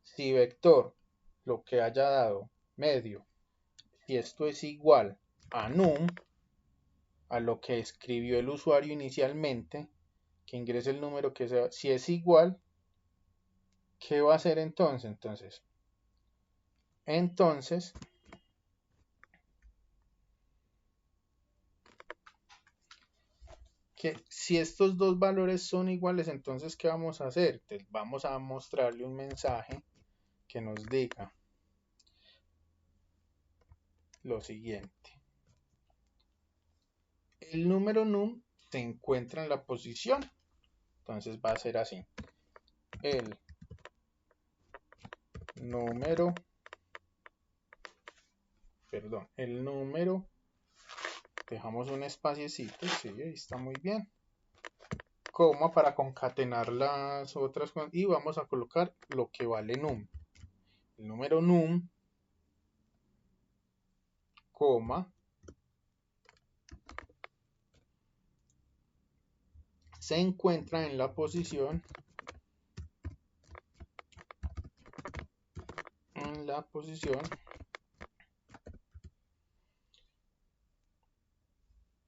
Speaker 1: Si vector, lo que haya dado, medio, si esto es igual a num, a lo que escribió el usuario inicialmente, que ingrese el número que sea, si es igual, ¿qué va a hacer entonces? Entonces, que si estos dos valores son iguales, entonces, ¿qué vamos a hacer? Entonces, vamos a mostrarle un mensaje que nos diga lo siguiente. El número num se encuentra en la posición. Entonces va a ser así. El número, dejamos un espaciecito, sí, ahí está muy bien. coma para concatenar las otras y vamos a colocar lo que vale num. El número num, coma, se encuentra en la posición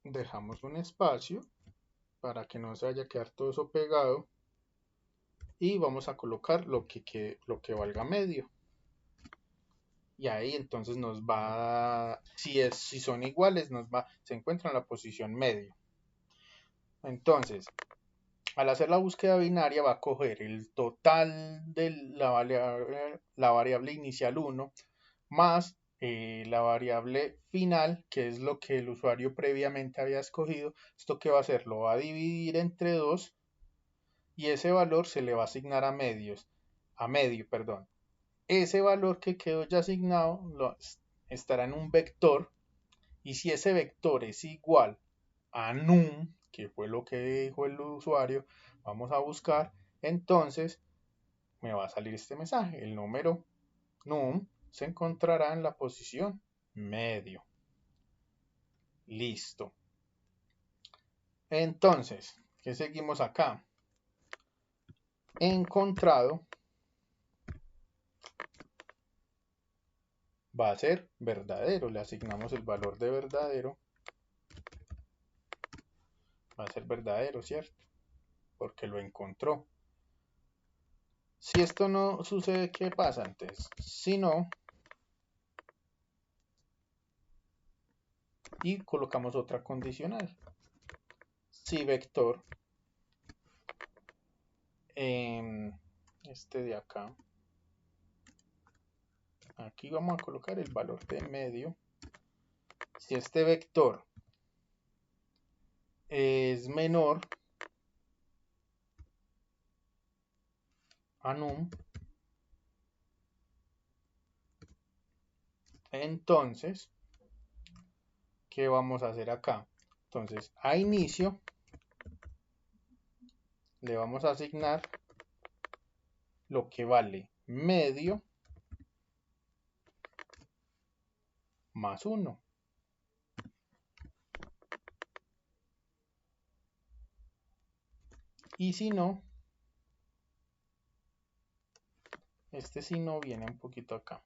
Speaker 1: dejamos un espacio para que no se vaya a quedar todo eso pegado y vamos a colocar lo que valga medio. Y ahí entonces nos va, si son iguales, se encuentra en la posición medio. Entonces, al hacer la búsqueda binaria va a coger el total de la variable inicial 1 más la variable final, que es lo que el usuario previamente había escogido. ¿Esto qué va a hacer? Lo va a dividir entre 2 y ese valor se le va a asignar a medio. Ese valor que quedó ya asignado estará en un vector, y si ese vector es igual a num, que fue lo que dijo el usuario, vamos a buscar, entonces me va a salir este mensaje. El número num se encontrará en la posición medio. Listo. Entonces, ¿qué seguimos acá? Encontrado va a ser verdadero. Le asignamos el valor de verdadero. Va a ser verdadero, ¿cierto? Porque lo encontró. Si esto no sucede, ¿qué pasa antes? Si no, y colocamos otra condicional. Si vector, este de acá, aquí vamos a colocar el valor de medio. Si este vector es menor a num, entonces, ¿qué vamos a hacer acá? Entonces, a inicio le vamos a asignar lo que vale medio más 1. Y si no, este si no viene un poquito acá.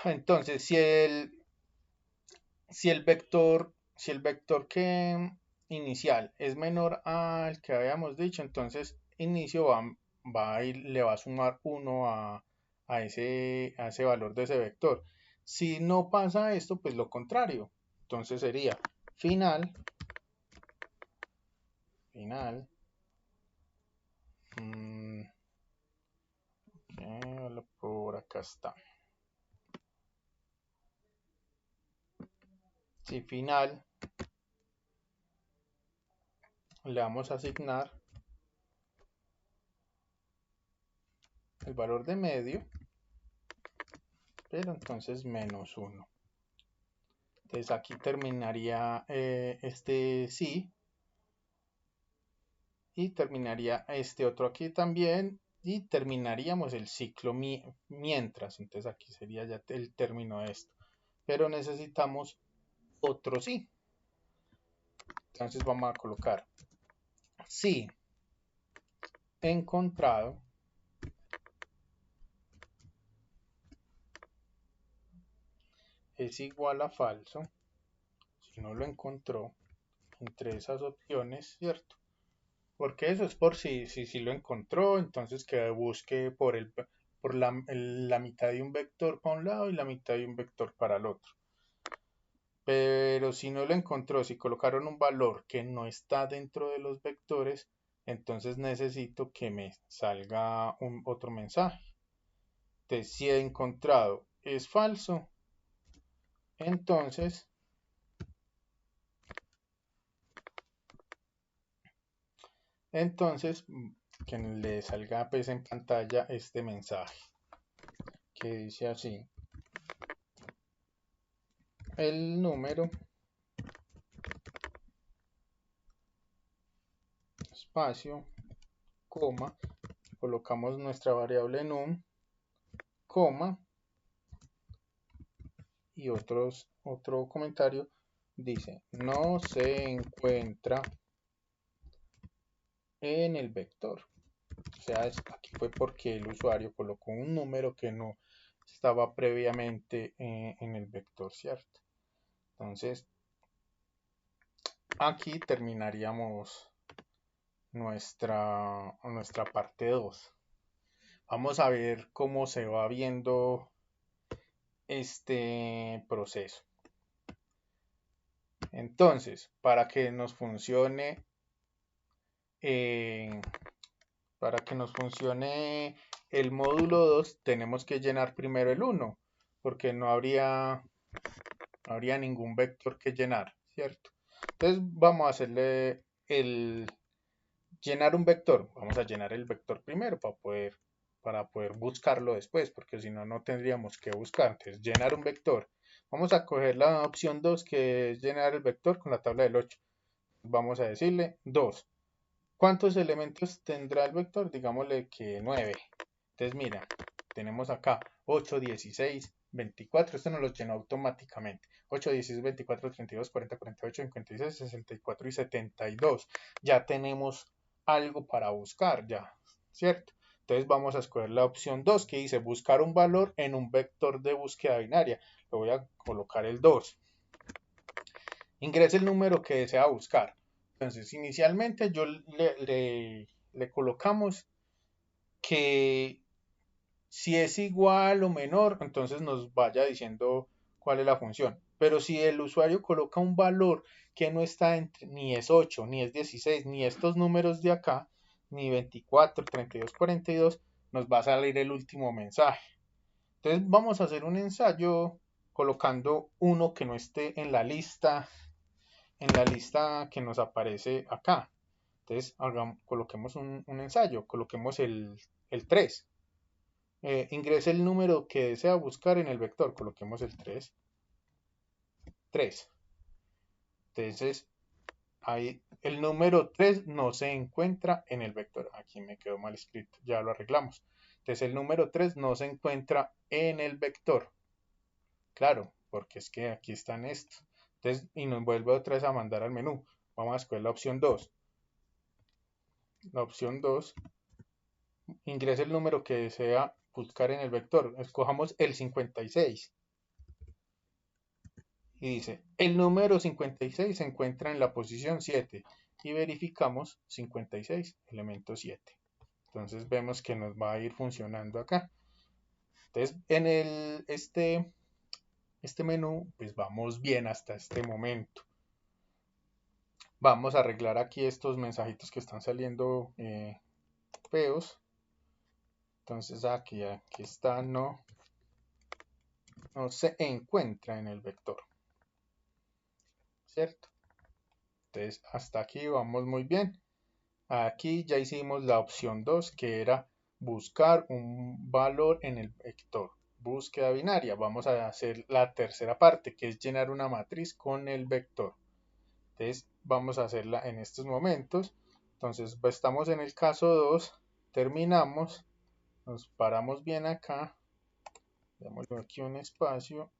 Speaker 1: Entonces, si el vector que inicial es menor al que habíamos dicho, entonces inicio le va a sumar 1 a ese valor de ese vector. Si no pasa esto, pues lo contrario. Entonces sería final, por acá está. Si final, le vamos a asignar el valor de medio, pero entonces menos 1. Entonces aquí terminaría este sí, y terminaría este otro aquí también, y terminaríamos el ciclo mientras. Entonces aquí sería ya el término de esto, pero necesitamos otro sí. Entonces vamos a colocar sí encontrado es igual a falso si no lo encontró entre esas opciones, ¿cierto? Porque eso es por si lo encontró, entonces que busque por la mitad de un vector para un lado y la mitad de un vector para el otro. Pero si no lo encontró, si colocaron un valor que no está dentro de los vectores, entonces necesito que me salga otro mensaje. Entonces, si he encontrado es falso, entonces que le salga pues en pantalla este mensaje que dice así: el número, espacio, coma, colocamos nuestra variable num, coma, y otro comentario dice, no se encuentra en el vector. O sea, aquí fue porque el usuario colocó un número que no estaba previamente en el vector, ¿cierto? Entonces, aquí terminaríamos nuestra parte 2. Vamos a ver cómo se va viendo este proceso. Entonces, para que nos funcione el módulo 2, tenemos que llenar primero el 1, porque no habría ningún vector que llenar, ¿cierto? Entonces vamos a hacerle llenar un vector. Vamos a llenar el vector primero para poder buscarlo después, porque si no, no tendríamos que buscar. Entonces, llenar un vector. Vamos a coger la opción 2, que es llenar el vector con la tabla del 8. Vamos a decirle 2. ¿Cuántos elementos tendrá el vector? Digámosle que 9. Entonces, mira, tenemos acá 8, 16, 24. Esto nos lo llenó automáticamente. 8, 16, 24, 32, 40, 48, 56, 64 y 72. Ya tenemos algo para buscar, ya, ¿cierto? Entonces vamos a escoger la opción 2, que dice buscar un valor en un vector de búsqueda binaria. Le voy a colocar el 2. Ingrese el número que desea buscar. Entonces, inicialmente le colocamos que si es igual o menor, entonces nos vaya diciendo cuál es la función. Pero si el usuario coloca un valor que no está entre, ni es 8, ni es 16, ni estos números de acá, ni 24, 32, 42, nos va a salir el último mensaje. Entonces vamos a hacer un ensayo colocando uno que no esté en la lista que nos aparece acá. Entonces coloquemos un ensayo, coloquemos el 3. Ingrese el número que desea buscar en el vector, coloquemos el 3. 3. Entonces, ahí el número 3 no se encuentra en el vector. Aquí me quedó mal escrito, ya lo arreglamos. Entonces, el número 3 no se encuentra en el vector. Claro, porque es que aquí están estos. Entonces, y nos vuelve otra vez a mandar al menú. Vamos a escoger la opción 2. La opción 2, ingrese el número que desea buscar en el vector. Escojamos el 56. Y dice, el número 56 se encuentra en la posición 7 y verificamos 56, elemento 7. Entonces vemos que nos va a ir funcionando acá. Entonces en este menú, pues vamos bien hasta este momento. Vamos a arreglar aquí estos mensajitos que están saliendo feos. Entonces aquí está, no se encuentra en el vector, ¿cierto? Entonces hasta aquí vamos muy bien. Aquí ya hicimos la opción 2, que era buscar un valor en el vector. Búsqueda binaria. Vamos a hacer la tercera parte, que es llenar una matriz con el vector. Entonces vamos a hacerla en estos momentos. Entonces estamos en el caso 2, terminamos, nos paramos bien acá, damos aquí un espacio,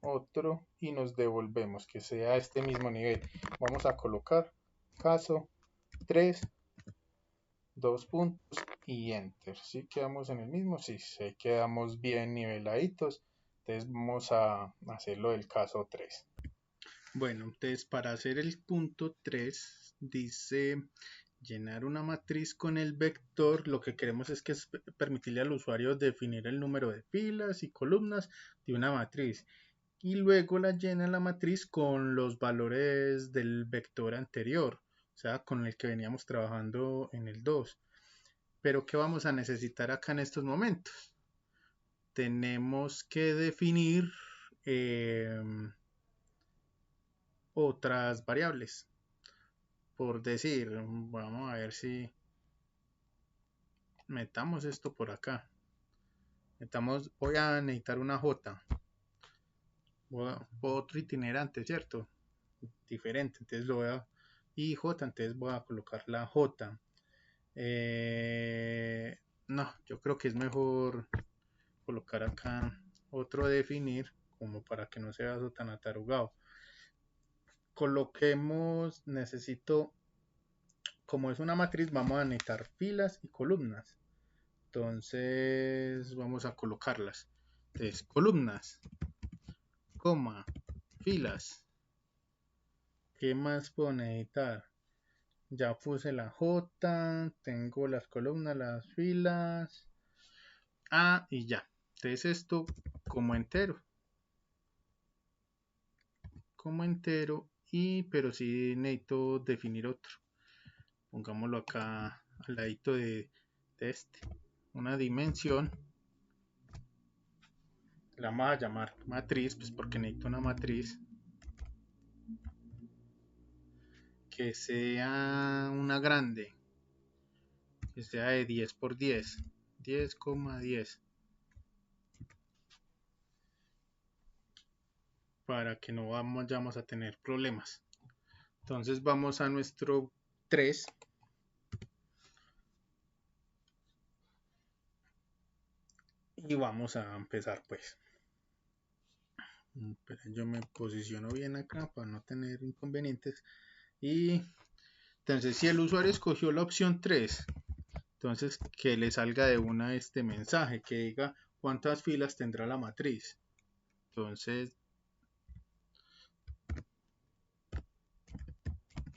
Speaker 1: otro, y nos devolvemos, que sea este mismo nivel. Vamos a colocar caso 3, 2 puntos y enter. Si quedamos en el mismo, sí, quedamos bien niveladitos. Entonces vamos a hacerlo del caso 3. Bueno, entonces para hacer el punto 3 dice llenar una matriz con el vector. Lo que queremos es permitirle al usuario definir el número de filas y columnas de una matriz, y luego la llena la matriz con los valores del vector anterior, o sea, con el que veníamos trabajando en el 2. Pero ¿qué vamos a necesitar acá en estos momentos? Tenemos que definir otras variables. Por decir, vamos a ver si metamos esto por acá. Voy a necesitar una J. otro itinerante, ¿cierto? Diferente, entonces lo voy a... Y J, entonces voy a colocar la J. No, yo creo que es mejor colocar acá otro definir, como para que no sea eso tan atarugado. Coloquemos, necesito, como es una matriz, vamos a necesitar filas y columnas. Entonces vamos a colocarlas. Entonces, columnas, coma, filas. ¿Qué más puedo necesitar? Ya puse la J, tengo las columnas, las filas. Y ya. Entonces esto como entero. Pero sí necesito definir otro. Pongámoslo acá al ladito de este. Una dimensión. La vamos a llamar matriz, pues porque necesito una matriz que sea una grande, que sea de 10 por 10, 10,10, para que no vayamos a tener problemas. Entonces vamos a nuestro 3 y vamos a empezar pues. Pero yo me posiciono bien acá para no tener inconvenientes. Y entonces si el usuario escogió la opción 3, entonces que le salga de una este mensaje que diga cuántas filas tendrá la matriz. Entonces,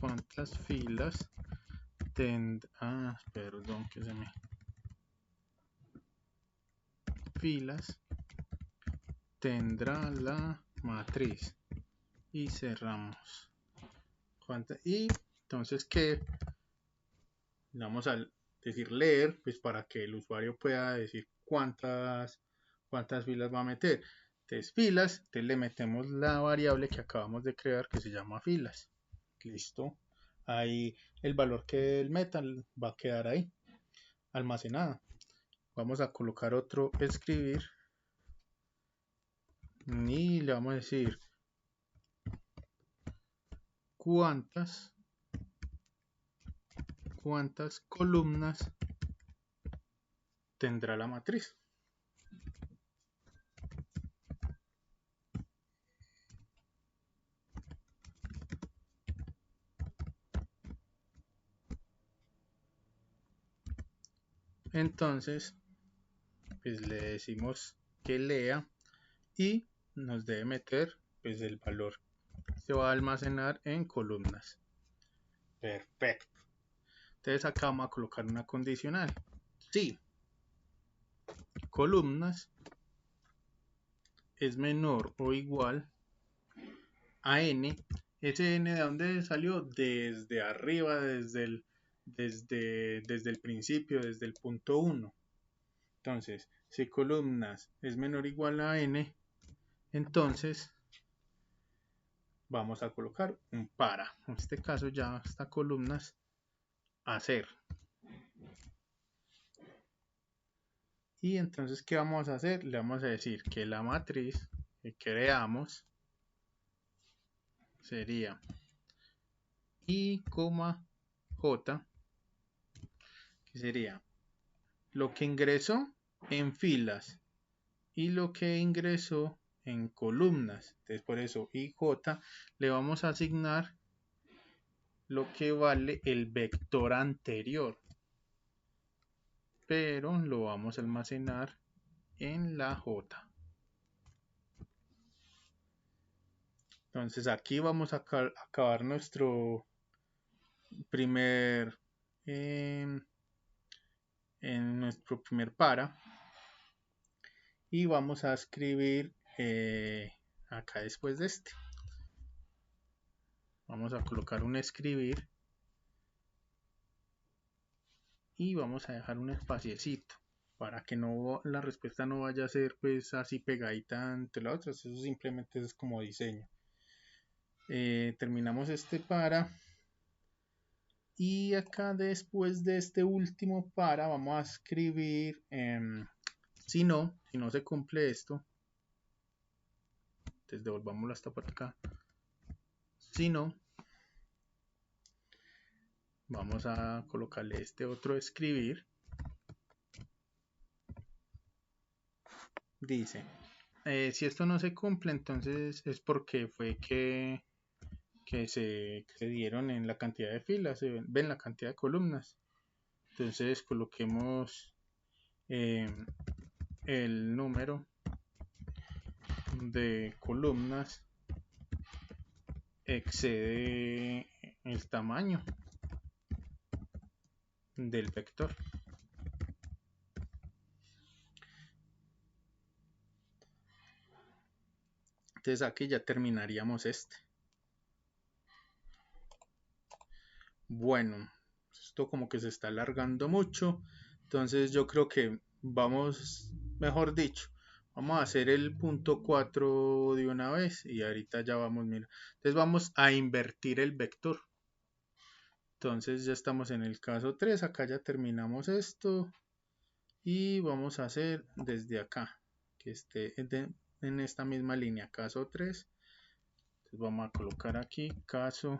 Speaker 1: cuántas filas tendrá, perdón que se me... Filas tendrá la matriz. Y cerramos. Y entonces que vamos a decir leer, pues para que el usuario pueda decir cuántas filas va a meter. Entonces filas, entonces le metemos la variable que acabamos de crear que se llama filas. Listo. Ahí el valor que el metal va a quedar ahí almacenada. Vamos a colocar otro escribir y le vamos a decir cuántas columnas tendrá la matriz. Entonces pues le decimos que lea y nos debe meter pues el valor. Se va a almacenar en columnas. Perfecto. Entonces acá vamos a colocar una condicional. Si columnas es menor o igual a n, ese n de dónde salió, desde arriba, desde el principio, desde el punto 1. Entonces, si columnas es menor o igual a n, entonces vamos a colocar un para. En este caso ya está columnas hacer. Y entonces, ¿qué vamos a hacer? Le vamos a decir que la matriz que creamos sería I, J, que sería lo que ingresó en filas y lo que ingresó en columnas. Entonces, por eso IJ le vamos a asignar lo que vale el vector anterior, pero lo vamos a almacenar en la J. Entonces aquí vamos a acabar nuestro primer en nuestro primer para y vamos a escribir acá después de este vamos a colocar un escribir y vamos a dejar un espaciecito para que no la respuesta no vaya a ser pues así pegadita entre las otras. Eso simplemente es como diseño. Terminamos este para y acá después de este último para vamos a escribir si no se cumple esto, entonces devolvámoslo hasta por acá. Si no, vamos a colocarle este otro escribir. Dice, si esto no se cumple, entonces es porque fue que se excedieron en la cantidad de filas, ven la cantidad de columnas. Entonces coloquemos el número de columnas excede el tamaño del vector. Entonces aquí ya terminaríamos este. Bueno, esto como que se está alargando mucho, entonces yo creo que vamos, mejor dicho, vamos a hacer el punto 4 de una vez y ahorita ya vamos, mira. Entonces vamos a invertir el vector. Entonces ya estamos en el caso 3, acá ya terminamos esto y vamos a hacer desde acá, que esté en esta misma línea, caso 3. Entonces vamos a colocar aquí caso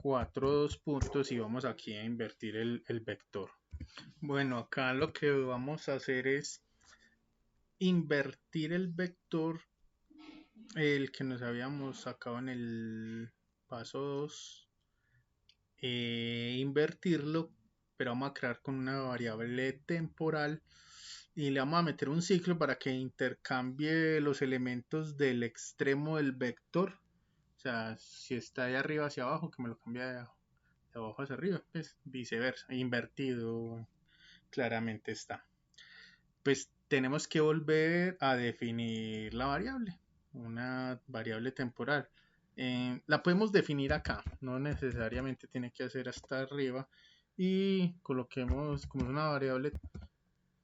Speaker 1: 4, 2 puntos y vamos aquí a invertir el vector. Bueno, acá lo que vamos a hacer es invertir el vector, el que nos habíamos sacado en el paso 2, invertirlo, pero vamos a crear con una variable temporal y le vamos a meter un ciclo para que intercambie los elementos del extremo del vector. O sea, si está de arriba hacia abajo, que me lo cambie de abajo hacia arriba, pues viceversa, invertido claramente está. Pues tenemos que volver a definir la variable, una variable temporal. La podemos definir acá, no necesariamente tiene que hacer hasta arriba, y coloquemos como una variable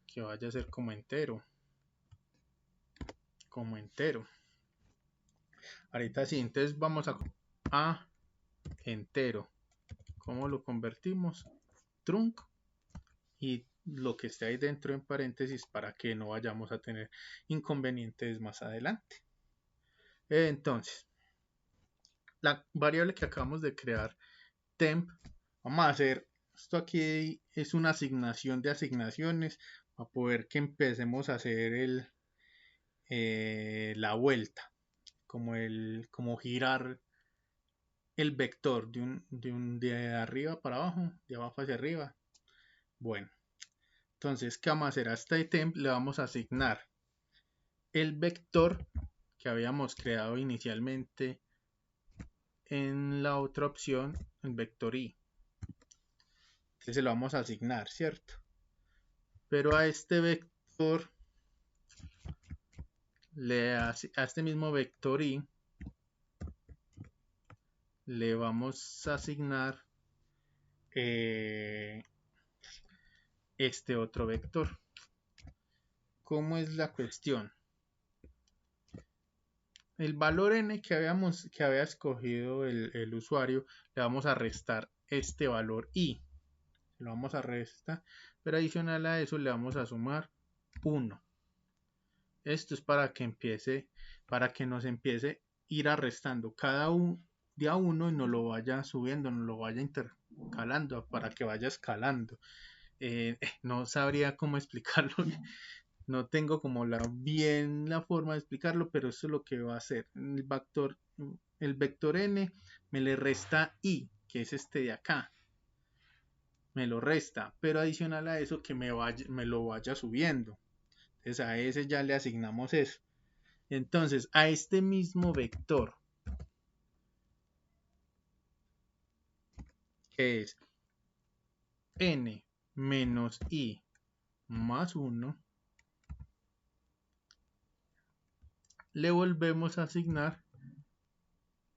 Speaker 1: que vaya a ser como entero. Ahorita sí, entonces vamos a entero. ¿Cómo lo convertimos? Trunc y lo que esté ahí dentro en paréntesis para que no vayamos a tener inconvenientes más adelante. Entonces, la variable que acabamos de crear, temp, vamos a hacer, esto aquí es una asignación de asignaciones para poder que empecemos a hacer la vuelta, como girar el vector de arriba para abajo, de abajo hacia arriba. Bueno, entonces, ¿qué vamos a hacer? A este temp le vamos a asignar el vector que habíamos creado inicialmente en la otra opción, el vector i. Entonces se lo vamos a asignar, ¿cierto? Pero a este vector, a este mismo vector i, le vamos a asignar este otro vector. ¿Cómo es la cuestión? El valor n que había escogido el usuario, le vamos a restar este valor i. Lo vamos a restar, pero adicional a eso le vamos a sumar 1. Esto es para que nos empiece a ir arrestando cada día uno y nos lo vaya subiendo, nos lo vaya intercalando para que vaya escalando. No sabría cómo explicarlo, no tengo como bien la forma de explicarlo, pero eso es lo que va a hacer. El vector n me le resta i, que es este de acá. Me lo resta, pero adicional a eso que me lo vaya subiendo. Entonces a ese ya le asignamos eso. Entonces a este mismo vector, que es n menos i más 1, le volvemos a asignar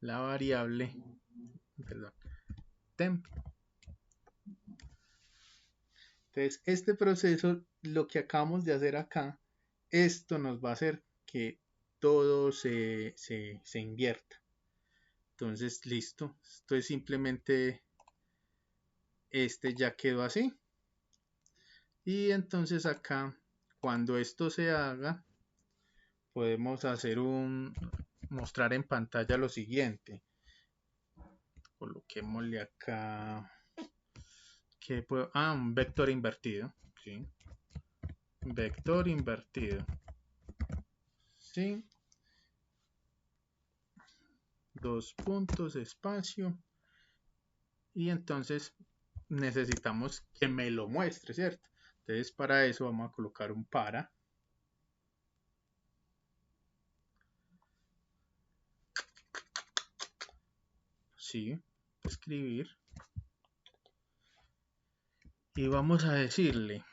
Speaker 1: la variable, temp. Entonces este proceso, lo que acabamos de hacer acá, esto nos va a hacer que todo se invierta. Entonces listo, esto es simplemente, este ya quedó así. Y entonces acá, cuando esto se haga, podemos hacer mostrar en pantalla lo siguiente. Coloquémosle acá un vector invertido, ¿sí? Vector invertido, ¿sí? Dos puntos, espacio, y entonces necesitamos que me lo muestre, ¿cierto? Entonces para eso vamos a colocar un para. Sí, escribir. Y vamos a decirle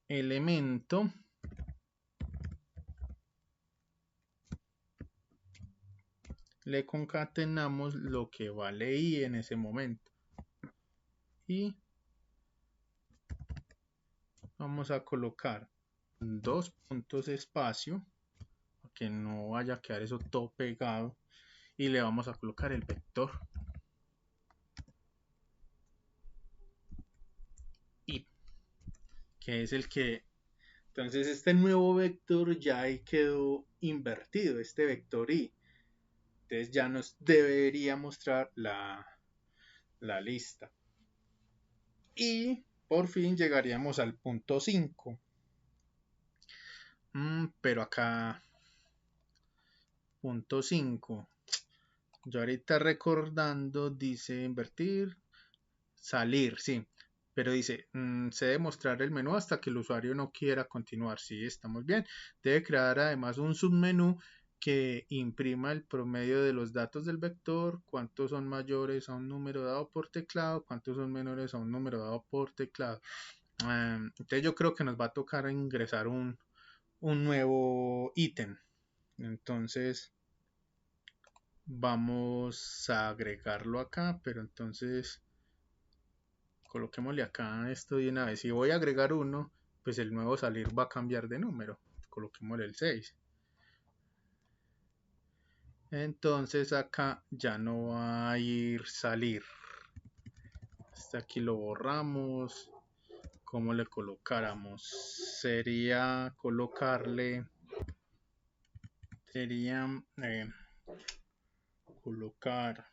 Speaker 1: elemento le concatenamos lo que vale i en ese momento. Y vamos a colocar dos puntos espacio, para que no vaya a quedar eso todo pegado. Y le vamos a colocar el vector i, que es el que... Entonces este nuevo vector ya ahí quedó invertido, este vector i. Entonces ya nos debería mostrar la lista. Y por fin llegaríamos al punto 5. Pero acá, punto 5. Yo ahorita recordando, dice invertir, salir, sí. Pero dice, se debe mostrar el menú hasta que el usuario no quiera continuar. Sí, estamos bien. Debe crear además un submenú que imprima el promedio de los datos del vector, cuántos son mayores a un número dado por teclado, cuántos son menores a un número dado por teclado. Entonces yo creo que nos va a tocar ingresar un nuevo ítem. Entonces vamos a agregarlo acá, pero entonces coloquémosle acá esto de una vez. Si voy a agregar uno, pues el nuevo salir va a cambiar de número. Coloquémosle el 6. Entonces acá ya no va a ir salir. Este aquí lo borramos. ¿Cómo le colocáramos? Sería colocarle... Sería colocar...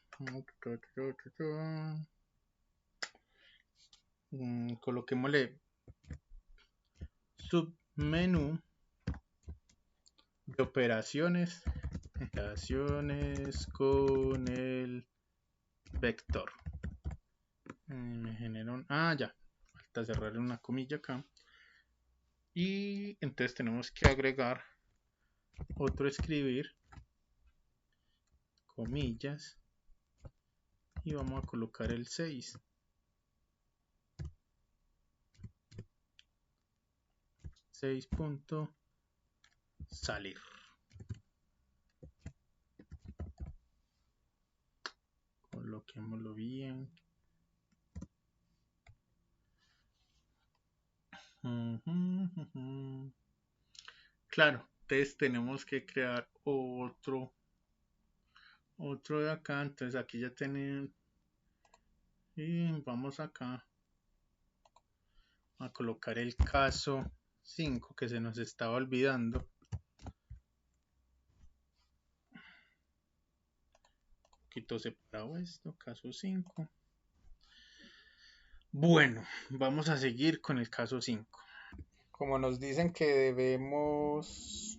Speaker 1: coloquémosle submenú de operaciones con el vector. Me generó ya, falta cerrar una comilla acá. Y entonces tenemos que agregar otro escribir, comillas, y vamos a colocar el 6. 6 punto salir. Coloquémoslo bien. Claro, entonces tenemos que crear otro de acá. Entonces aquí ya tienen, y vamos acá a colocar el caso 5 que se nos estaba olvidando. Un poquito separado esto, caso 5. Bueno, vamos a seguir con el caso 5. Como nos dicen que debemos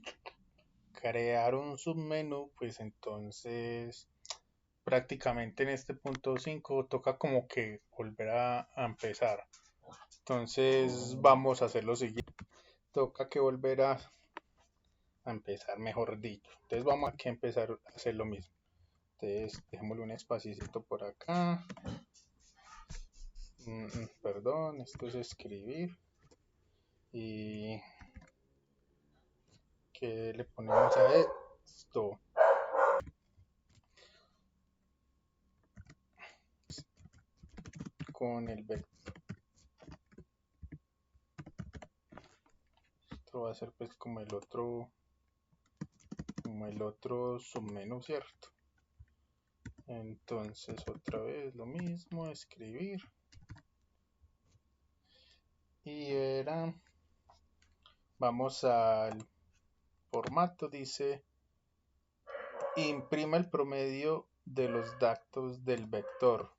Speaker 1: crear un submenú, pues entonces prácticamente en este punto 5 toca como que volver a empezar. Entonces vamos a hacer lo siguiente. Toca que volver a empezar, mejor dicho. Entonces vamos a empezar a hacer lo mismo. Entonces dejémosle un espacito por acá. Perdón, esto es escribir. Y ¿qué le ponemos a esto? Con el vector. Esto va a ser pues como el otro submenú, ¿cierto? Entonces otra vez lo mismo, escribir. Y vamos al formato dice imprima el promedio de los datos del vector.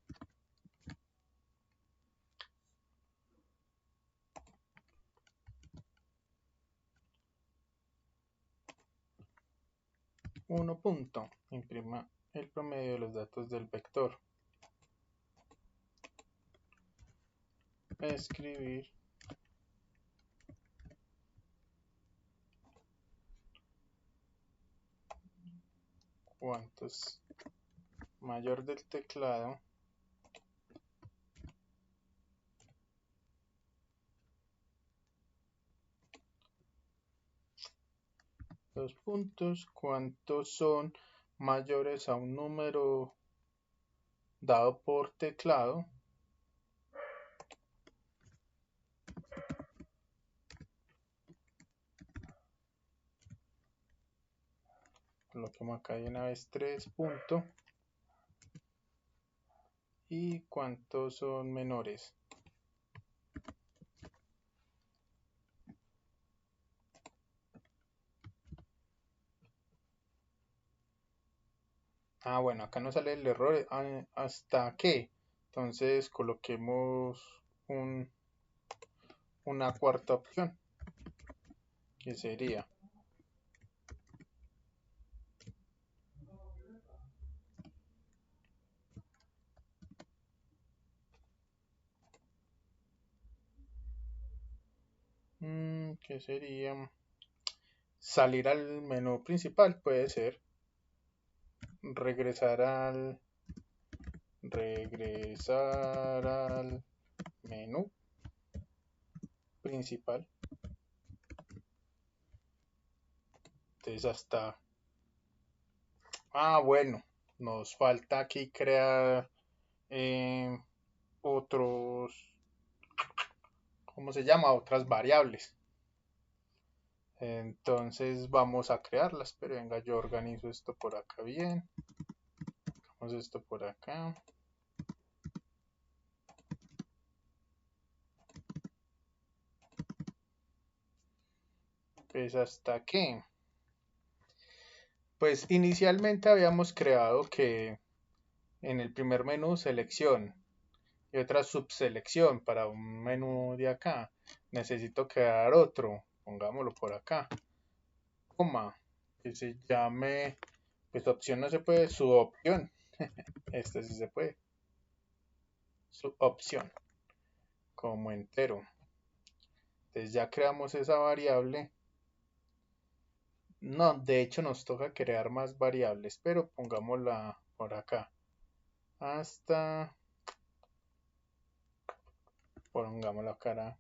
Speaker 1: Uno punto, imprima el promedio de los datos del vector. Escribir cuantos mayor del teclado los puntos, cuantos son mayores a un número dado por teclado, coloquemos acá de una vez 3 puntos, y cuántos son menores. Bueno, acá no sale el error hasta que, entonces coloquemos una cuarta opción, que sería que sería salir al menú principal, puede ser regresar al menú principal. Entonces hasta bueno, nos falta aquí crear otros, ¿cómo se llama? Otras variables. Entonces vamos a crearlas, pero venga, yo organizo esto por acá bien. Vamos esto por acá. Pues hasta aquí. Pues inicialmente habíamos creado que en el primer menú selección y otra subselección para un menú de acá. Necesito crear otro, pongámoslo por acá, coma, que se llame, pues opción no se puede, subopción. Este sí se puede, subopción, como entero. Entonces ya creamos esa variable. No, de hecho nos toca crear más variables, pero pongámosla por acá. Hasta, pongámosla acá.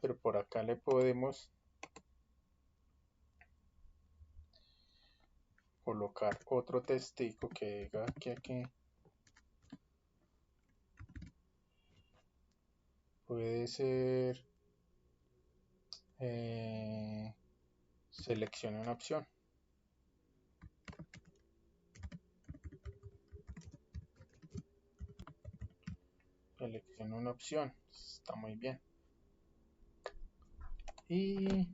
Speaker 1: Pero por acá le podemos colocar otro testigo que diga que aquí puede ser seleccione una opción. Seleccione una opción, está muy bien. Y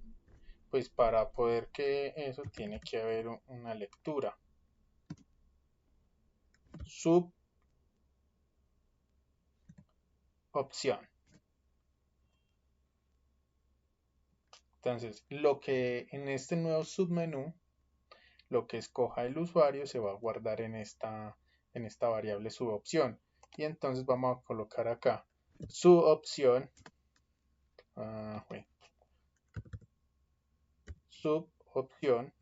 Speaker 1: pues para poder que eso tiene que haber una lectura. Sub opción. Entonces, lo que en este nuevo submenú, lo que escoja el usuario se va a guardar en esta variable subopción. Y entonces vamos a colocar acá su opción. Subopción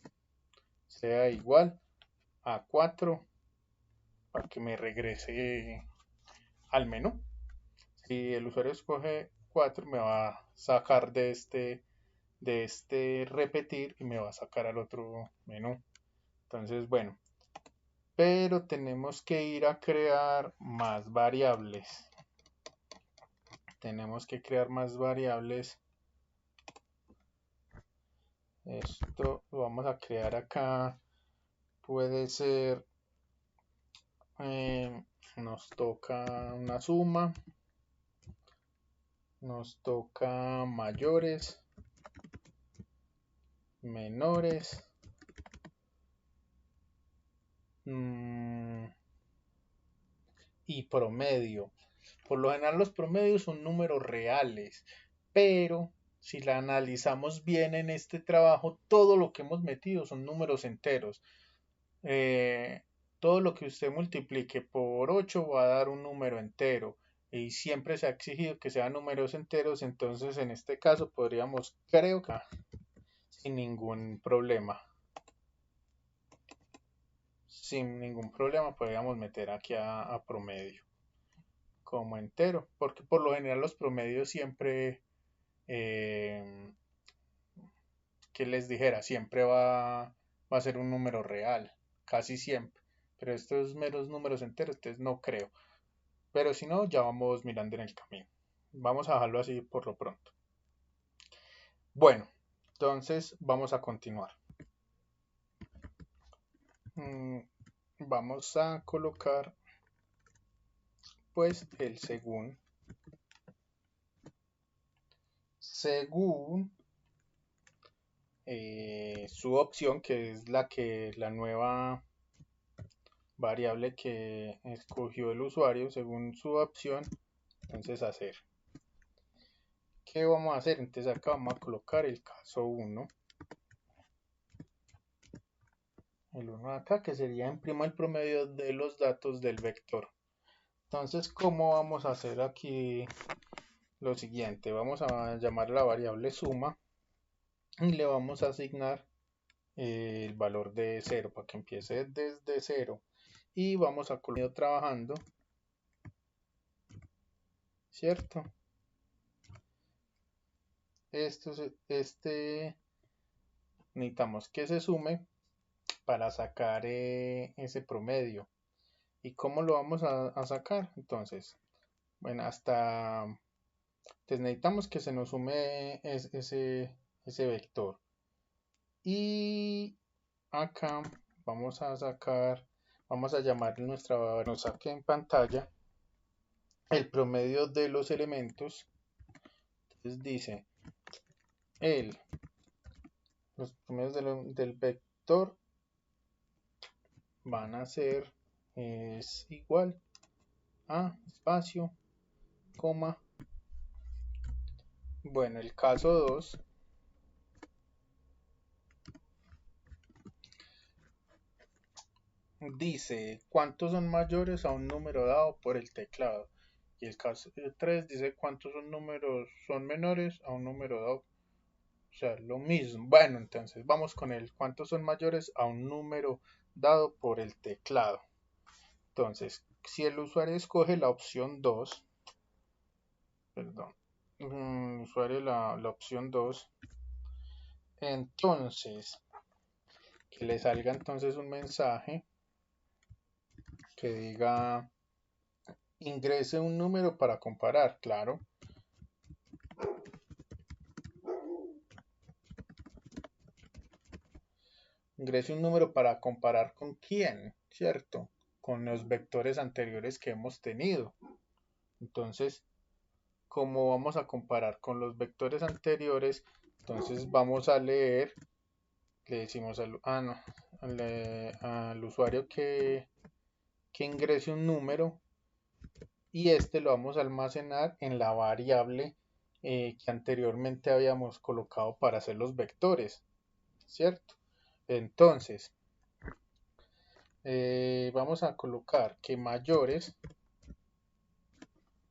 Speaker 1: sea igual a 4 para que me regrese al menú. Si el usuario escoge 4 me va a sacar de este repetir y me va a sacar al otro menú. Entonces, bueno, pero tenemos que ir a crear más variables. Tenemos que crear más variables. Esto lo vamos a crear acá. Puede ser, nos toca una suma. Nos toca mayores. menores y promedio. Por lo general los promedios son números reales, pero si la analizamos bien en este trabajo, todo lo que hemos metido son números enteros. Eh, Todo lo que usted multiplique por 8 va a dar un número entero y siempre se ha exigido que sean números enteros, entonces en este caso podríamos, creo que sin ningún problema, podríamos meter aquí a promedio como entero, porque por lo general los promedios siempre, eh, que les dijera, siempre va a ser un número real, casi siempre, pero estos meros números enteros, entonces no creo. Pero si no, ya vamos mirando en el camino. Vamos a dejarlo así por lo pronto. Bueno, entonces vamos a continuar. Vamos a colocar pues el según su opción, que es la nueva variable que escogió el usuario según su opción. Entonces hacer. ¿Qué vamos a hacer? Entonces acá vamos a colocar el caso 1. El 1 acá, que sería imprima el promedio de los datos del vector. Entonces, ¿cómo vamos a hacer aquí lo siguiente? Vamos a llamar la variable suma y le vamos a asignar el valor de 0 para que empiece desde 0. Y vamos a colocar trabajando, ¿cierto? Necesitamos que se sume para sacar ese promedio. ¿Y cómo lo vamos a sacar? Entonces, bueno, necesitamos que se nos sume ese vector. Y acá vamos a llamar nos saque en pantalla el promedio de los elementos. Entonces dice, los promedios del vector van a ser, es igual a espacio, coma. Bueno, el caso 2 dice cuántos son mayores a un número dado por el teclado. Y el caso 3 dice cuántos son menores a un número dado. O sea, lo mismo. Bueno, entonces vamos con el cuántos son mayores a un número dado por el teclado. Entonces, si el usuario escoge la opción 2, perdón, usuario la opción 2, entonces que le salga entonces un mensaje que diga ingrese un número para comparar, claro. Ingrese un número para comparar con quién, ¿cierto? Con los vectores anteriores que hemos tenido. Entonces, como vamos a comparar con los vectores anteriores, entonces vamos a leer, le decimos al usuario que ingrese un número y este lo vamos a almacenar en la variable que anteriormente habíamos colocado para hacer los vectores, ¿cierto? Entonces, vamos a colocar que mayores,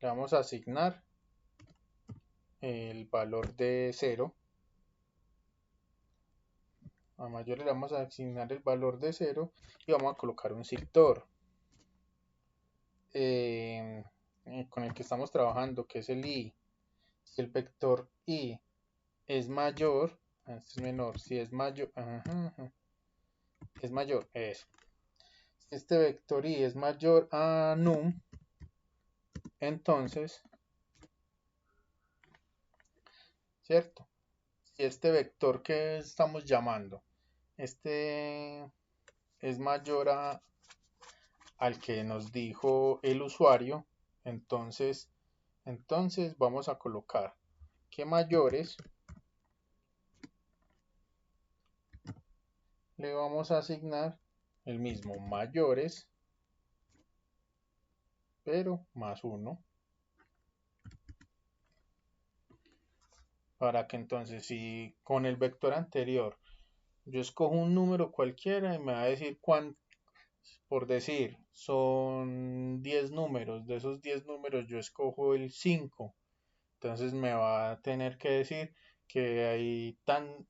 Speaker 1: le vamos a asignar el valor de 0. A mayores le vamos a asignar el valor de 0 y vamos a colocar un sector con el que estamos trabajando, que es el i. Si el vector i es mayor, este es menor, si es mayor, es mayor, es. Si este vector i es mayor a num, entonces, ¿cierto? Si este vector que estamos llamando, este es mayor al que nos dijo el usuario, entonces vamos a colocar que mayores le vamos a asignar el mismo mayores, pero más 1, para que entonces si con el vector anterior yo escojo un número cualquiera y me va a decir cuánto, por decir, son 10 números, de esos 10 números yo escojo el 5, entonces me va a tener que decir que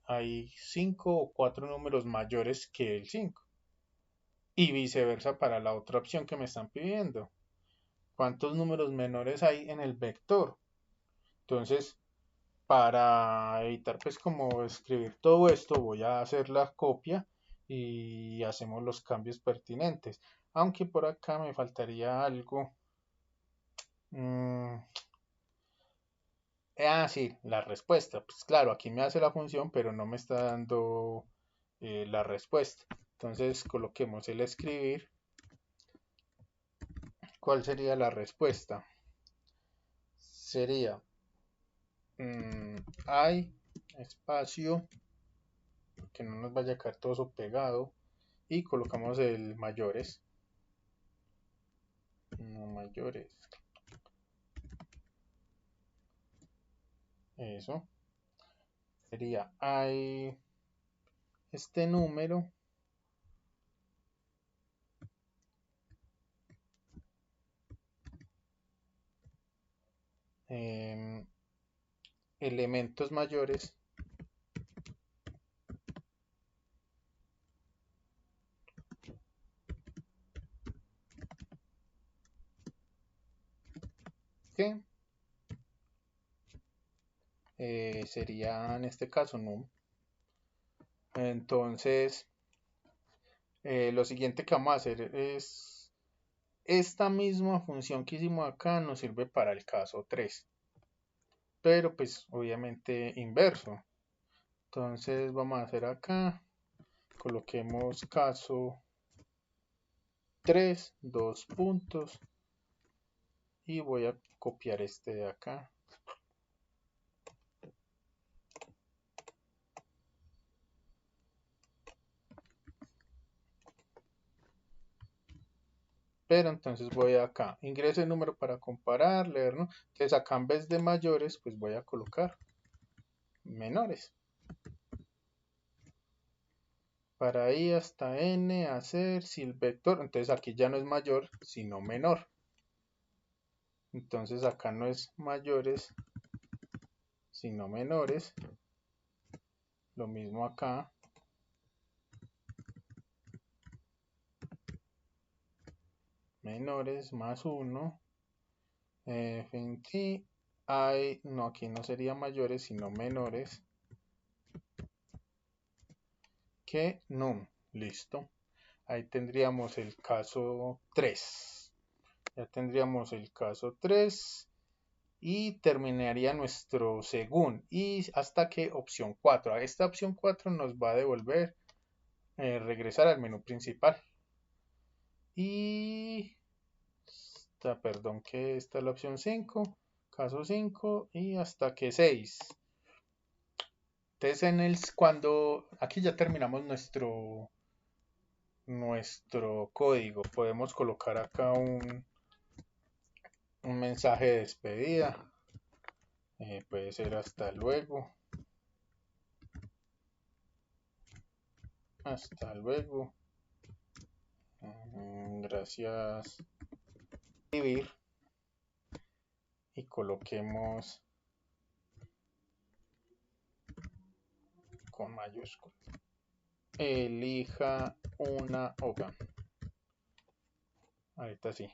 Speaker 1: hay 5 o 4 números mayores que el 5 y viceversa para la otra opción que me están pidiendo. ¿Cuántos números menores hay en el vector? Entonces, para evitar pues como escribir todo esto, voy a hacer la copia y hacemos los cambios pertinentes. Aunque por acá me faltaría algo. Mm, sí, la respuesta. Pues claro, aquí me hace la función, pero no me está dando la respuesta. Entonces coloquemos el escribir. ¿Cuál sería la respuesta? Sería hay espacio, que no nos vaya a caer todo eso pegado, y colocamos el mayores. No mayores. Eso. Sería hay este número elementos mayores que sería en este caso num. Entonces, lo siguiente que vamos a hacer es esta misma función que hicimos acá nos sirve para el caso 3, pero pues obviamente inverso. Entonces vamos a hacer acá, coloquemos caso 3, 2 puntos, y voy a copiar este de acá. Pero entonces voy acá, ingreso el número para comparar, leer, ¿no? Entonces acá en vez de mayores, pues voy a colocar menores. Para i hasta n hacer si el vector, entonces aquí ya no es mayor, sino menor. Entonces acá no es mayores, sino menores. Lo mismo acá. Menores más 1. Hay, no, aquí no sería mayores, sino menores que num. Listo. Ahí tendríamos el caso 3. Ya tendríamos el caso 3 y terminaría nuestro según. Y hasta que opción 4. Esta opción 4 nos va a devolver, regresar al menú principal. Y perdón, que esta es la opción 5, caso 5 y hasta que 6. Entonces cuando aquí ya terminamos nuestro código, podemos colocar acá un mensaje de despedida. Puede ser hasta luego. Hasta luego. Gracias. Y coloquemos con mayúsculas. Elija una opción. Ahorita sí.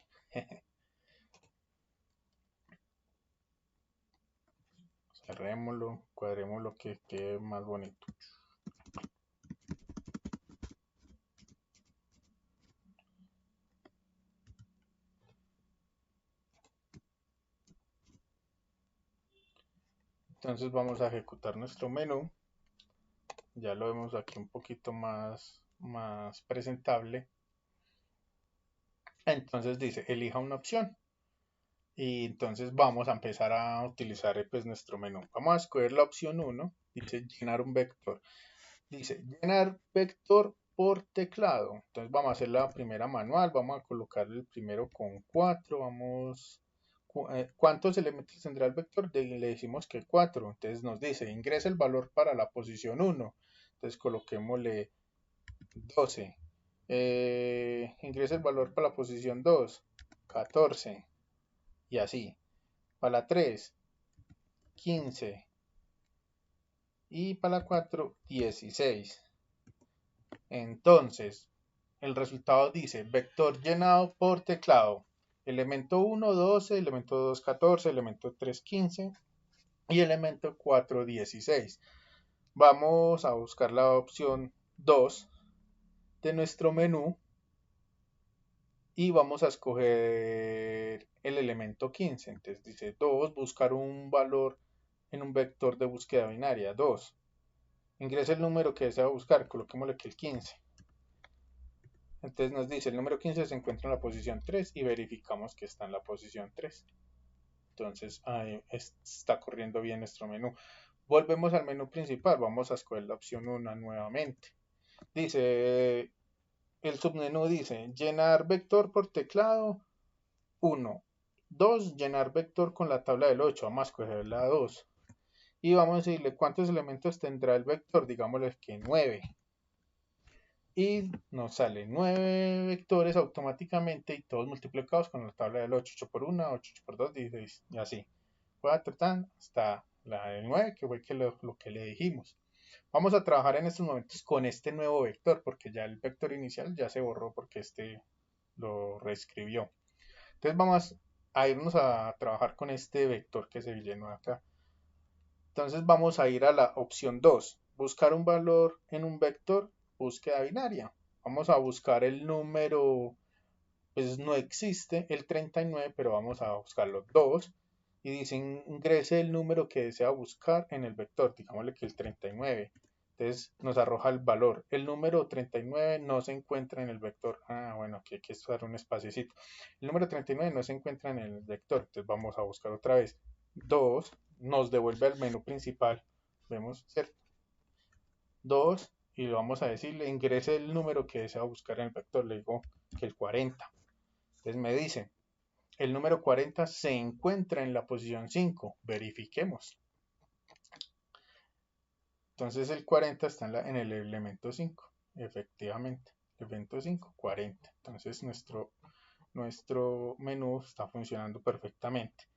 Speaker 1: Cerrémoslo, cuadrémoslo que quede más bonito. Entonces vamos a ejecutar nuestro menú. Ya lo vemos aquí un poquito más presentable. Entonces dice, elija una opción. Y entonces vamos a empezar a utilizar pues nuestro menú. Vamos a escoger la opción 1. Dice llenar un vector. Dice llenar vector por teclado. Entonces vamos a hacer la primera manual, vamos a colocar el primero con 4, ¿cuántos elementos tendrá el vector? Le decimos que 4, entonces nos dice, ingresa el valor para la posición 1, entonces coloquémosle 12, ingresa el valor para la posición 2, 14, y así, para la 3, 15, y para la 4, 16. Entonces, el resultado dice vector llenado por teclado. Elemento 1, 12, elemento 2, 14, elemento 3, 15 y elemento 4, 16. Vamos a buscar la opción 2 de nuestro menú y vamos a escoger el elemento 15. Entonces dice 2, buscar un valor en un vector de búsqueda binaria. 2. Ingresa el número que desea buscar, coloquémosle que el 15. Entonces nos dice el número 15 se encuentra en la posición 3 y verificamos que está en la posición 3. Entonces ahí está corriendo bien nuestro menú. Volvemos al menú principal, vamos a escoger la opción 1 nuevamente. Dice, el submenú dice llenar vector por teclado 1. 2. Llenar vector con la tabla del 8. Vamos a escoger la 2. Y vamos a decirle cuántos elementos tendrá el vector, digámosle que 9. Y nos salen 9 vectores automáticamente y todos multiplicados con la tabla del 8. 8 por 1, 8 por 2, 16 y así. 4 hasta la del 9 que fue lo que le dijimos. Vamos a trabajar en estos momentos con este nuevo vector porque ya el vector inicial ya se borró porque este lo reescribió. Entonces vamos a irnos a trabajar con este vector que se llenó acá. Entonces vamos a ir a la opción 2, buscar un valor en un vector, búsqueda binaria. Vamos a buscar el número, pues no existe el 39, pero vamos a buscarlo 2. Y dice ingrese el número que desea buscar en el vector, digámosle que el 39. Entonces nos arroja el valor. El número 39 no se encuentra en el vector. Bueno, aquí hay que usar un espaciocito. El número 39 no se encuentra en el vector. Entonces vamos a buscar otra vez. 2 nos devuelve al menú principal. Vemos, ¿cierto? 2 y vamos a decirle ingrese el número que desea buscar en el vector. Le digo que el 40. Entonces me dice, el número 40 se encuentra en la posición 5. Verifiquemos. Entonces el 40 está en el elemento 5. Efectivamente, elemento 5, 40. Entonces nuestro menú está funcionando perfectamente.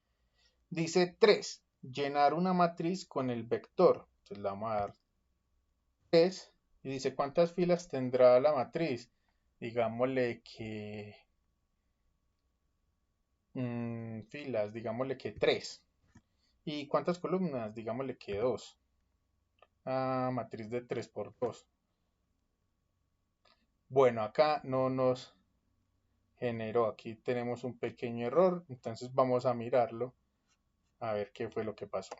Speaker 1: Dice 3, llenar una matriz con el vector. Entonces le vamos a dar 3 y dice cuántas filas tendrá la matriz. Digámosle que filas, digámosle que 3. ¿Y cuántas columnas? Digámosle que 2. Matriz de 3 por 2. Bueno, acá no nos generó. Aquí tenemos un pequeño error. Entonces vamos a mirarlo. A ver qué fue lo que pasó.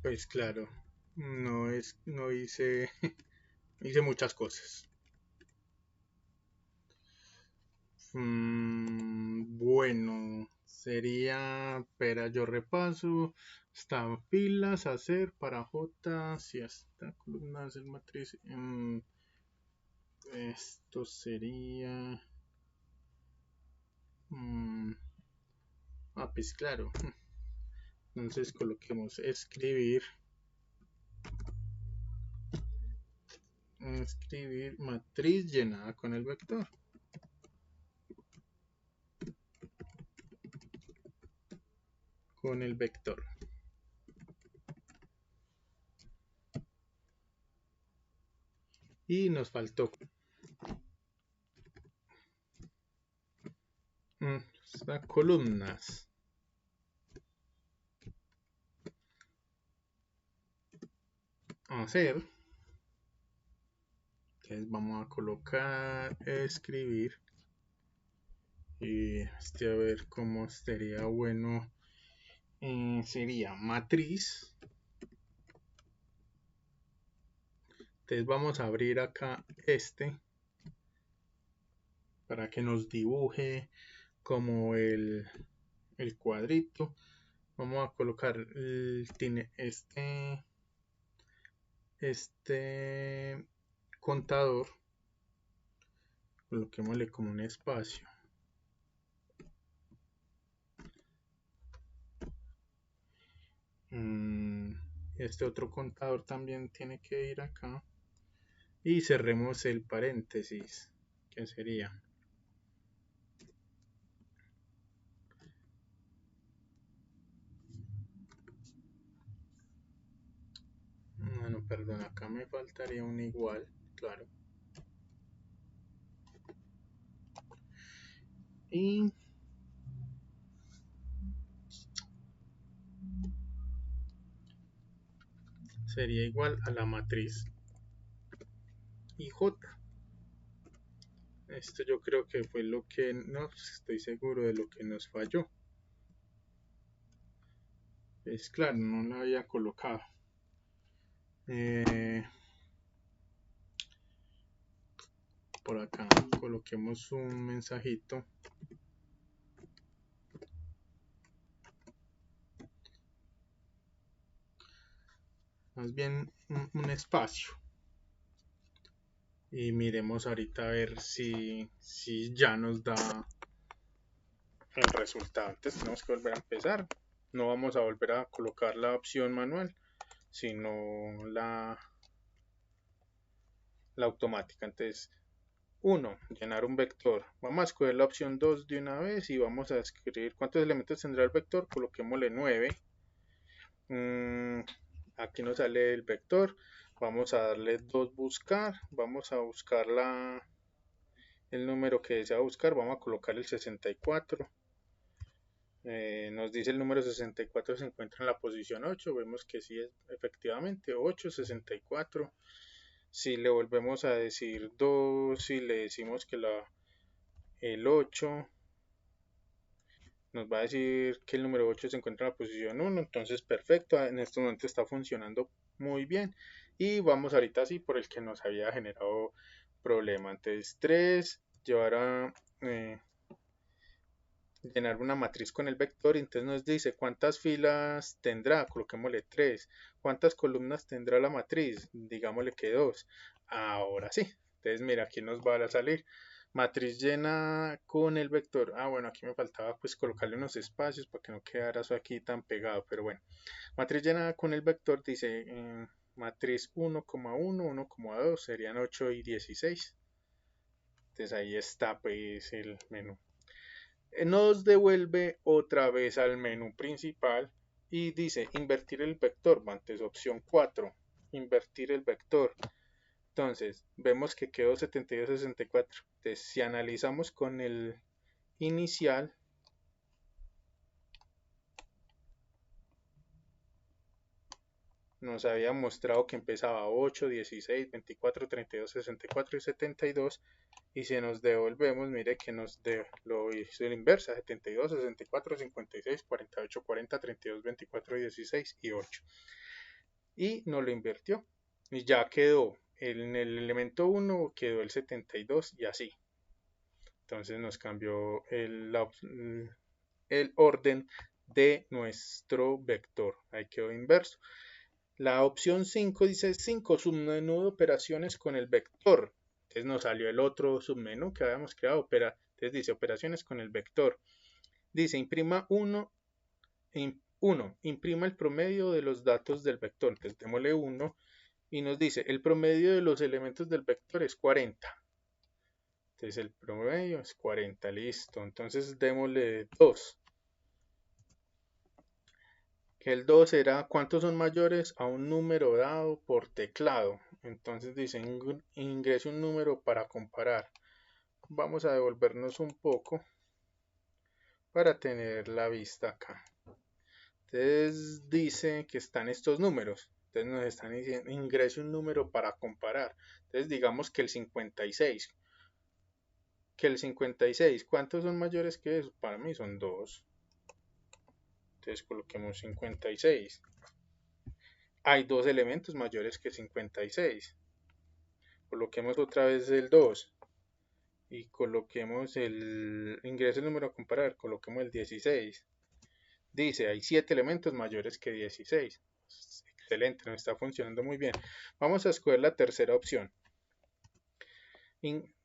Speaker 1: Pues claro, no hice muchas cosas. Bueno, sería, espera, yo repaso. Están filas, hacer, para J, si hasta columnas, el matriz. Esto sería. Pues claro. Entonces coloquemos escribir matriz llenada con el vector. Con el vector. Y nos faltó columnas. Hacer. Entonces vamos a colocar escribir. Y a ver cómo sería bueno. Sería matriz. Entonces vamos a abrir acá para que nos dibuje como el cuadrito. Vamos a colocar tiene este contador, coloquémosle como un espacio. Este otro contador también tiene que ir acá. Y cerremos el paréntesis, que sería bueno, perdón, acá me faltaría un igual, claro. Y sería igual a la matriz IJ. Esto yo creo que fue lo que, no estoy seguro de lo que nos falló. Es claro, no la había colocado. Por acá coloquemos un mensajito. Más bien un espacio. Y miremos ahorita a ver si ya nos da el resultado. Entonces tenemos que volver a empezar. No vamos a volver a colocar la opción manual, sino la automática. Entonces, 1, llenar un vector. Vamos a escoger la opción 2 de una vez y vamos a escribir cuántos elementos tendrá el vector. Coloquémosle 9. Aquí nos sale el vector. Vamos a darle 2 buscar. Vamos a buscar el número que desea buscar. Vamos a colocar el 64. Nos dice el número 64 se encuentra en la posición 8. Vemos que sí es efectivamente 8, 64. Si le volvemos a decir 2, si le decimos que el 8, nos va a decir que el número 8 se encuentra en la posición 1. Entonces perfecto, en este momento está funcionando muy bien. Y vamos ahorita sí por el que nos había generado problema. Entonces 3, llevar a llenar una matriz con el vector, y entonces nos dice cuántas filas tendrá, coloquémosle 3, cuántas columnas tendrá la matriz, digámosle que 2. Ahora sí, entonces mira, aquí nos va a salir matriz llena con el vector. Bueno, aquí me faltaba pues colocarle unos espacios para que no quedara eso aquí tan pegado, pero bueno, matriz llena con el vector dice matriz 1,1, 1,2 serían 8 y 16. Entonces ahí está pues el menú. Nos devuelve otra vez al menú principal y dice invertir el vector. Antes opción 4, invertir el vector. Entonces vemos que quedó 72, 64. Entonces si analizamos con el inicial, nos había mostrado que empezaba 8, 16, 24, 32, 64 y 72. Y si nos devolvemos, mire que lo hizo la inversa: 72, 64, 56, 48, 40, 32, 24, 16 y 8. Y nos lo invirtió. Y ya quedó en el elemento 1, quedó el 72 y así. Entonces nos cambió el orden de nuestro vector. Ahí quedó inverso. La opción 5 dice 5, submenú de operaciones con el vector. Entonces nos salió el otro submenú que habíamos creado. Entonces dice operaciones con el vector. Dice imprima 1, imprima el promedio de los datos del vector. Entonces démosle 1 y nos dice el promedio de los elementos del vector es 40. Entonces el promedio es 40, listo. Entonces démosle 2. Que el 2 será cuántos son mayores a un número dado por teclado. Entonces dice ingrese un número para comparar. Vamos a devolvernos un poco para tener la vista acá. Entonces dice que están estos números. Entonces nos están diciendo ingrese un número para comparar. Entonces digamos que el 56. Que el 56, ¿cuántos son mayores que eso? Para mí son 2. Entonces coloquemos 56. Hay dos elementos mayores que 56. Coloquemos otra vez el 2 y coloquemos el ingreso el número a comparar, coloquemos el 16. Dice, hay 7 elementos mayores que 16. excelente, nos está funcionando muy bien. Vamos a escoger la tercera opción,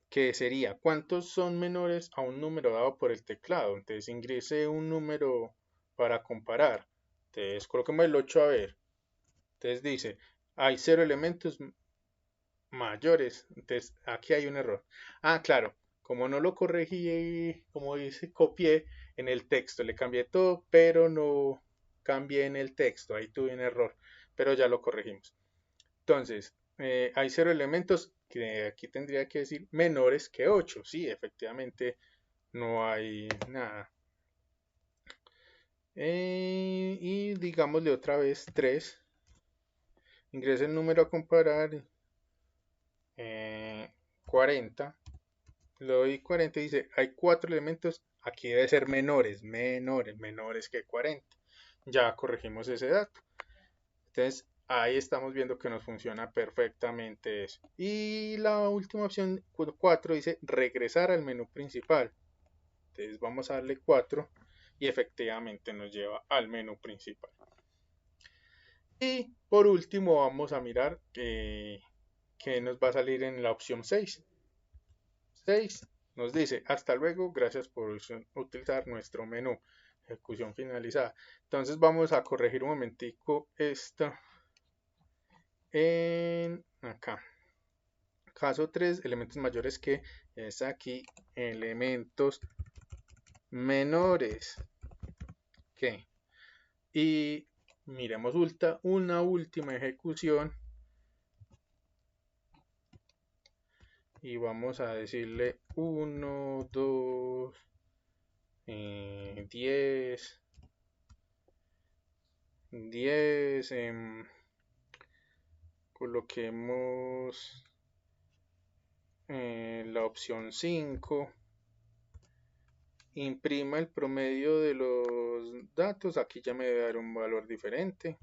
Speaker 1: que sería ¿cuántos son menores a un número dado por el teclado? Entonces ingrese un número para comparar. Entonces coloquemos el 8 a ver. Entonces dice, hay 0 elementos mayores. Entonces aquí hay un error. Ah, claro, como no lo corregí, como dice, copié en el texto, le cambié todo, pero no cambié en el texto. Ahí tuve un error, pero ya lo corregimos. Entonces, hay 0 elementos que aquí tendría que decir menores que 8. Sí, efectivamente no hay nada. Y digámosle otra vez 3. Ingresa el número a comparar. 40. Le doy 40 y dice, hay 4 elementos. Aquí debe ser menores que 40. Ya corregimos ese dato. Entonces, ahí estamos viendo que nos funciona perfectamente eso. Y la última opción, 4, dice regresar al menú principal. Entonces vamos a darle 4 y efectivamente nos lleva al menú principal. Y por último vamos a mirar que nos va a salir en la opción 6. 6 nos dice, hasta luego, gracias por utilizar nuestro menú. Ejecución finalizada. Entonces vamos a corregir un momentico esto en acá. Caso 3, elementos mayores que es aquí, elementos menores que. Y miremos una última ejecución. Y vamos a decirle 1, 2, 10, 10, coloquemos la opción 5, imprima el promedio de los datos, aquí ya me debe dar un valor diferente,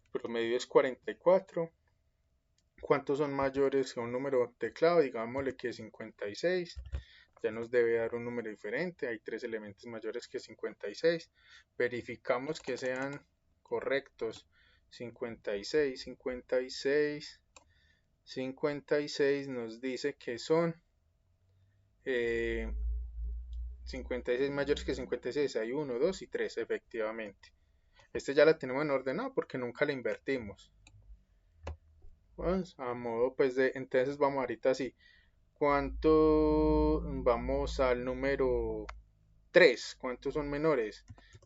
Speaker 1: el promedio es 44, ¿cuántos son mayores que un número teclado? Digámosle que 56, ya nos debe dar un número diferente, hay 3 elementos mayores que 56, verificamos que sean correctos, 56, 56, 56 nos dice que son 56 mayores que 56, hay 1, 2 y 3 efectivamente. Este ya la tenemos en orden, no, porque nunca la invertimos. Pues, a modo pues de, entonces vamos ahorita así. ¿Cuánto? Vamos al número 3. ¿Cuántos son menores?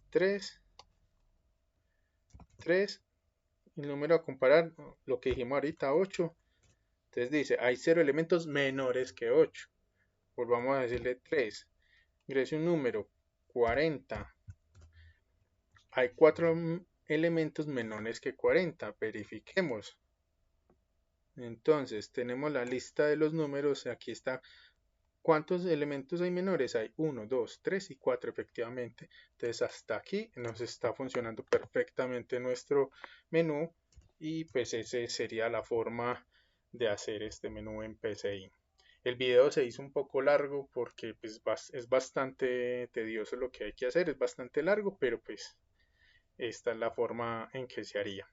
Speaker 1: 3. 3. El número a comparar, lo que dijimos ahorita, 8. Entonces dice, hay 0 elementos menores que 8. Volvamos a decirle 3. Ingrese un número, 40. Hay 4 elementos menores que 40. Verifiquemos. Entonces, tenemos la lista de los números. Aquí está. ¿Cuántos elementos hay menores? Hay 1, 2, 3 y 4 efectivamente. Entonces, hasta aquí nos está funcionando perfectamente nuestro menú. Y pues esa sería la forma de hacer este menú en PCI. El video se hizo un poco largo porque pues, es bastante tedioso lo que hay que hacer, es bastante largo, pero pues esta es la forma en que se haría.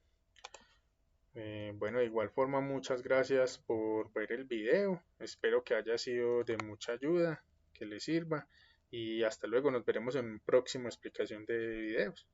Speaker 1: Bueno, de igual forma muchas gracias por ver el video, espero que haya sido de mucha ayuda, que les sirva y hasta luego, nos veremos en un próximo explicación de videos.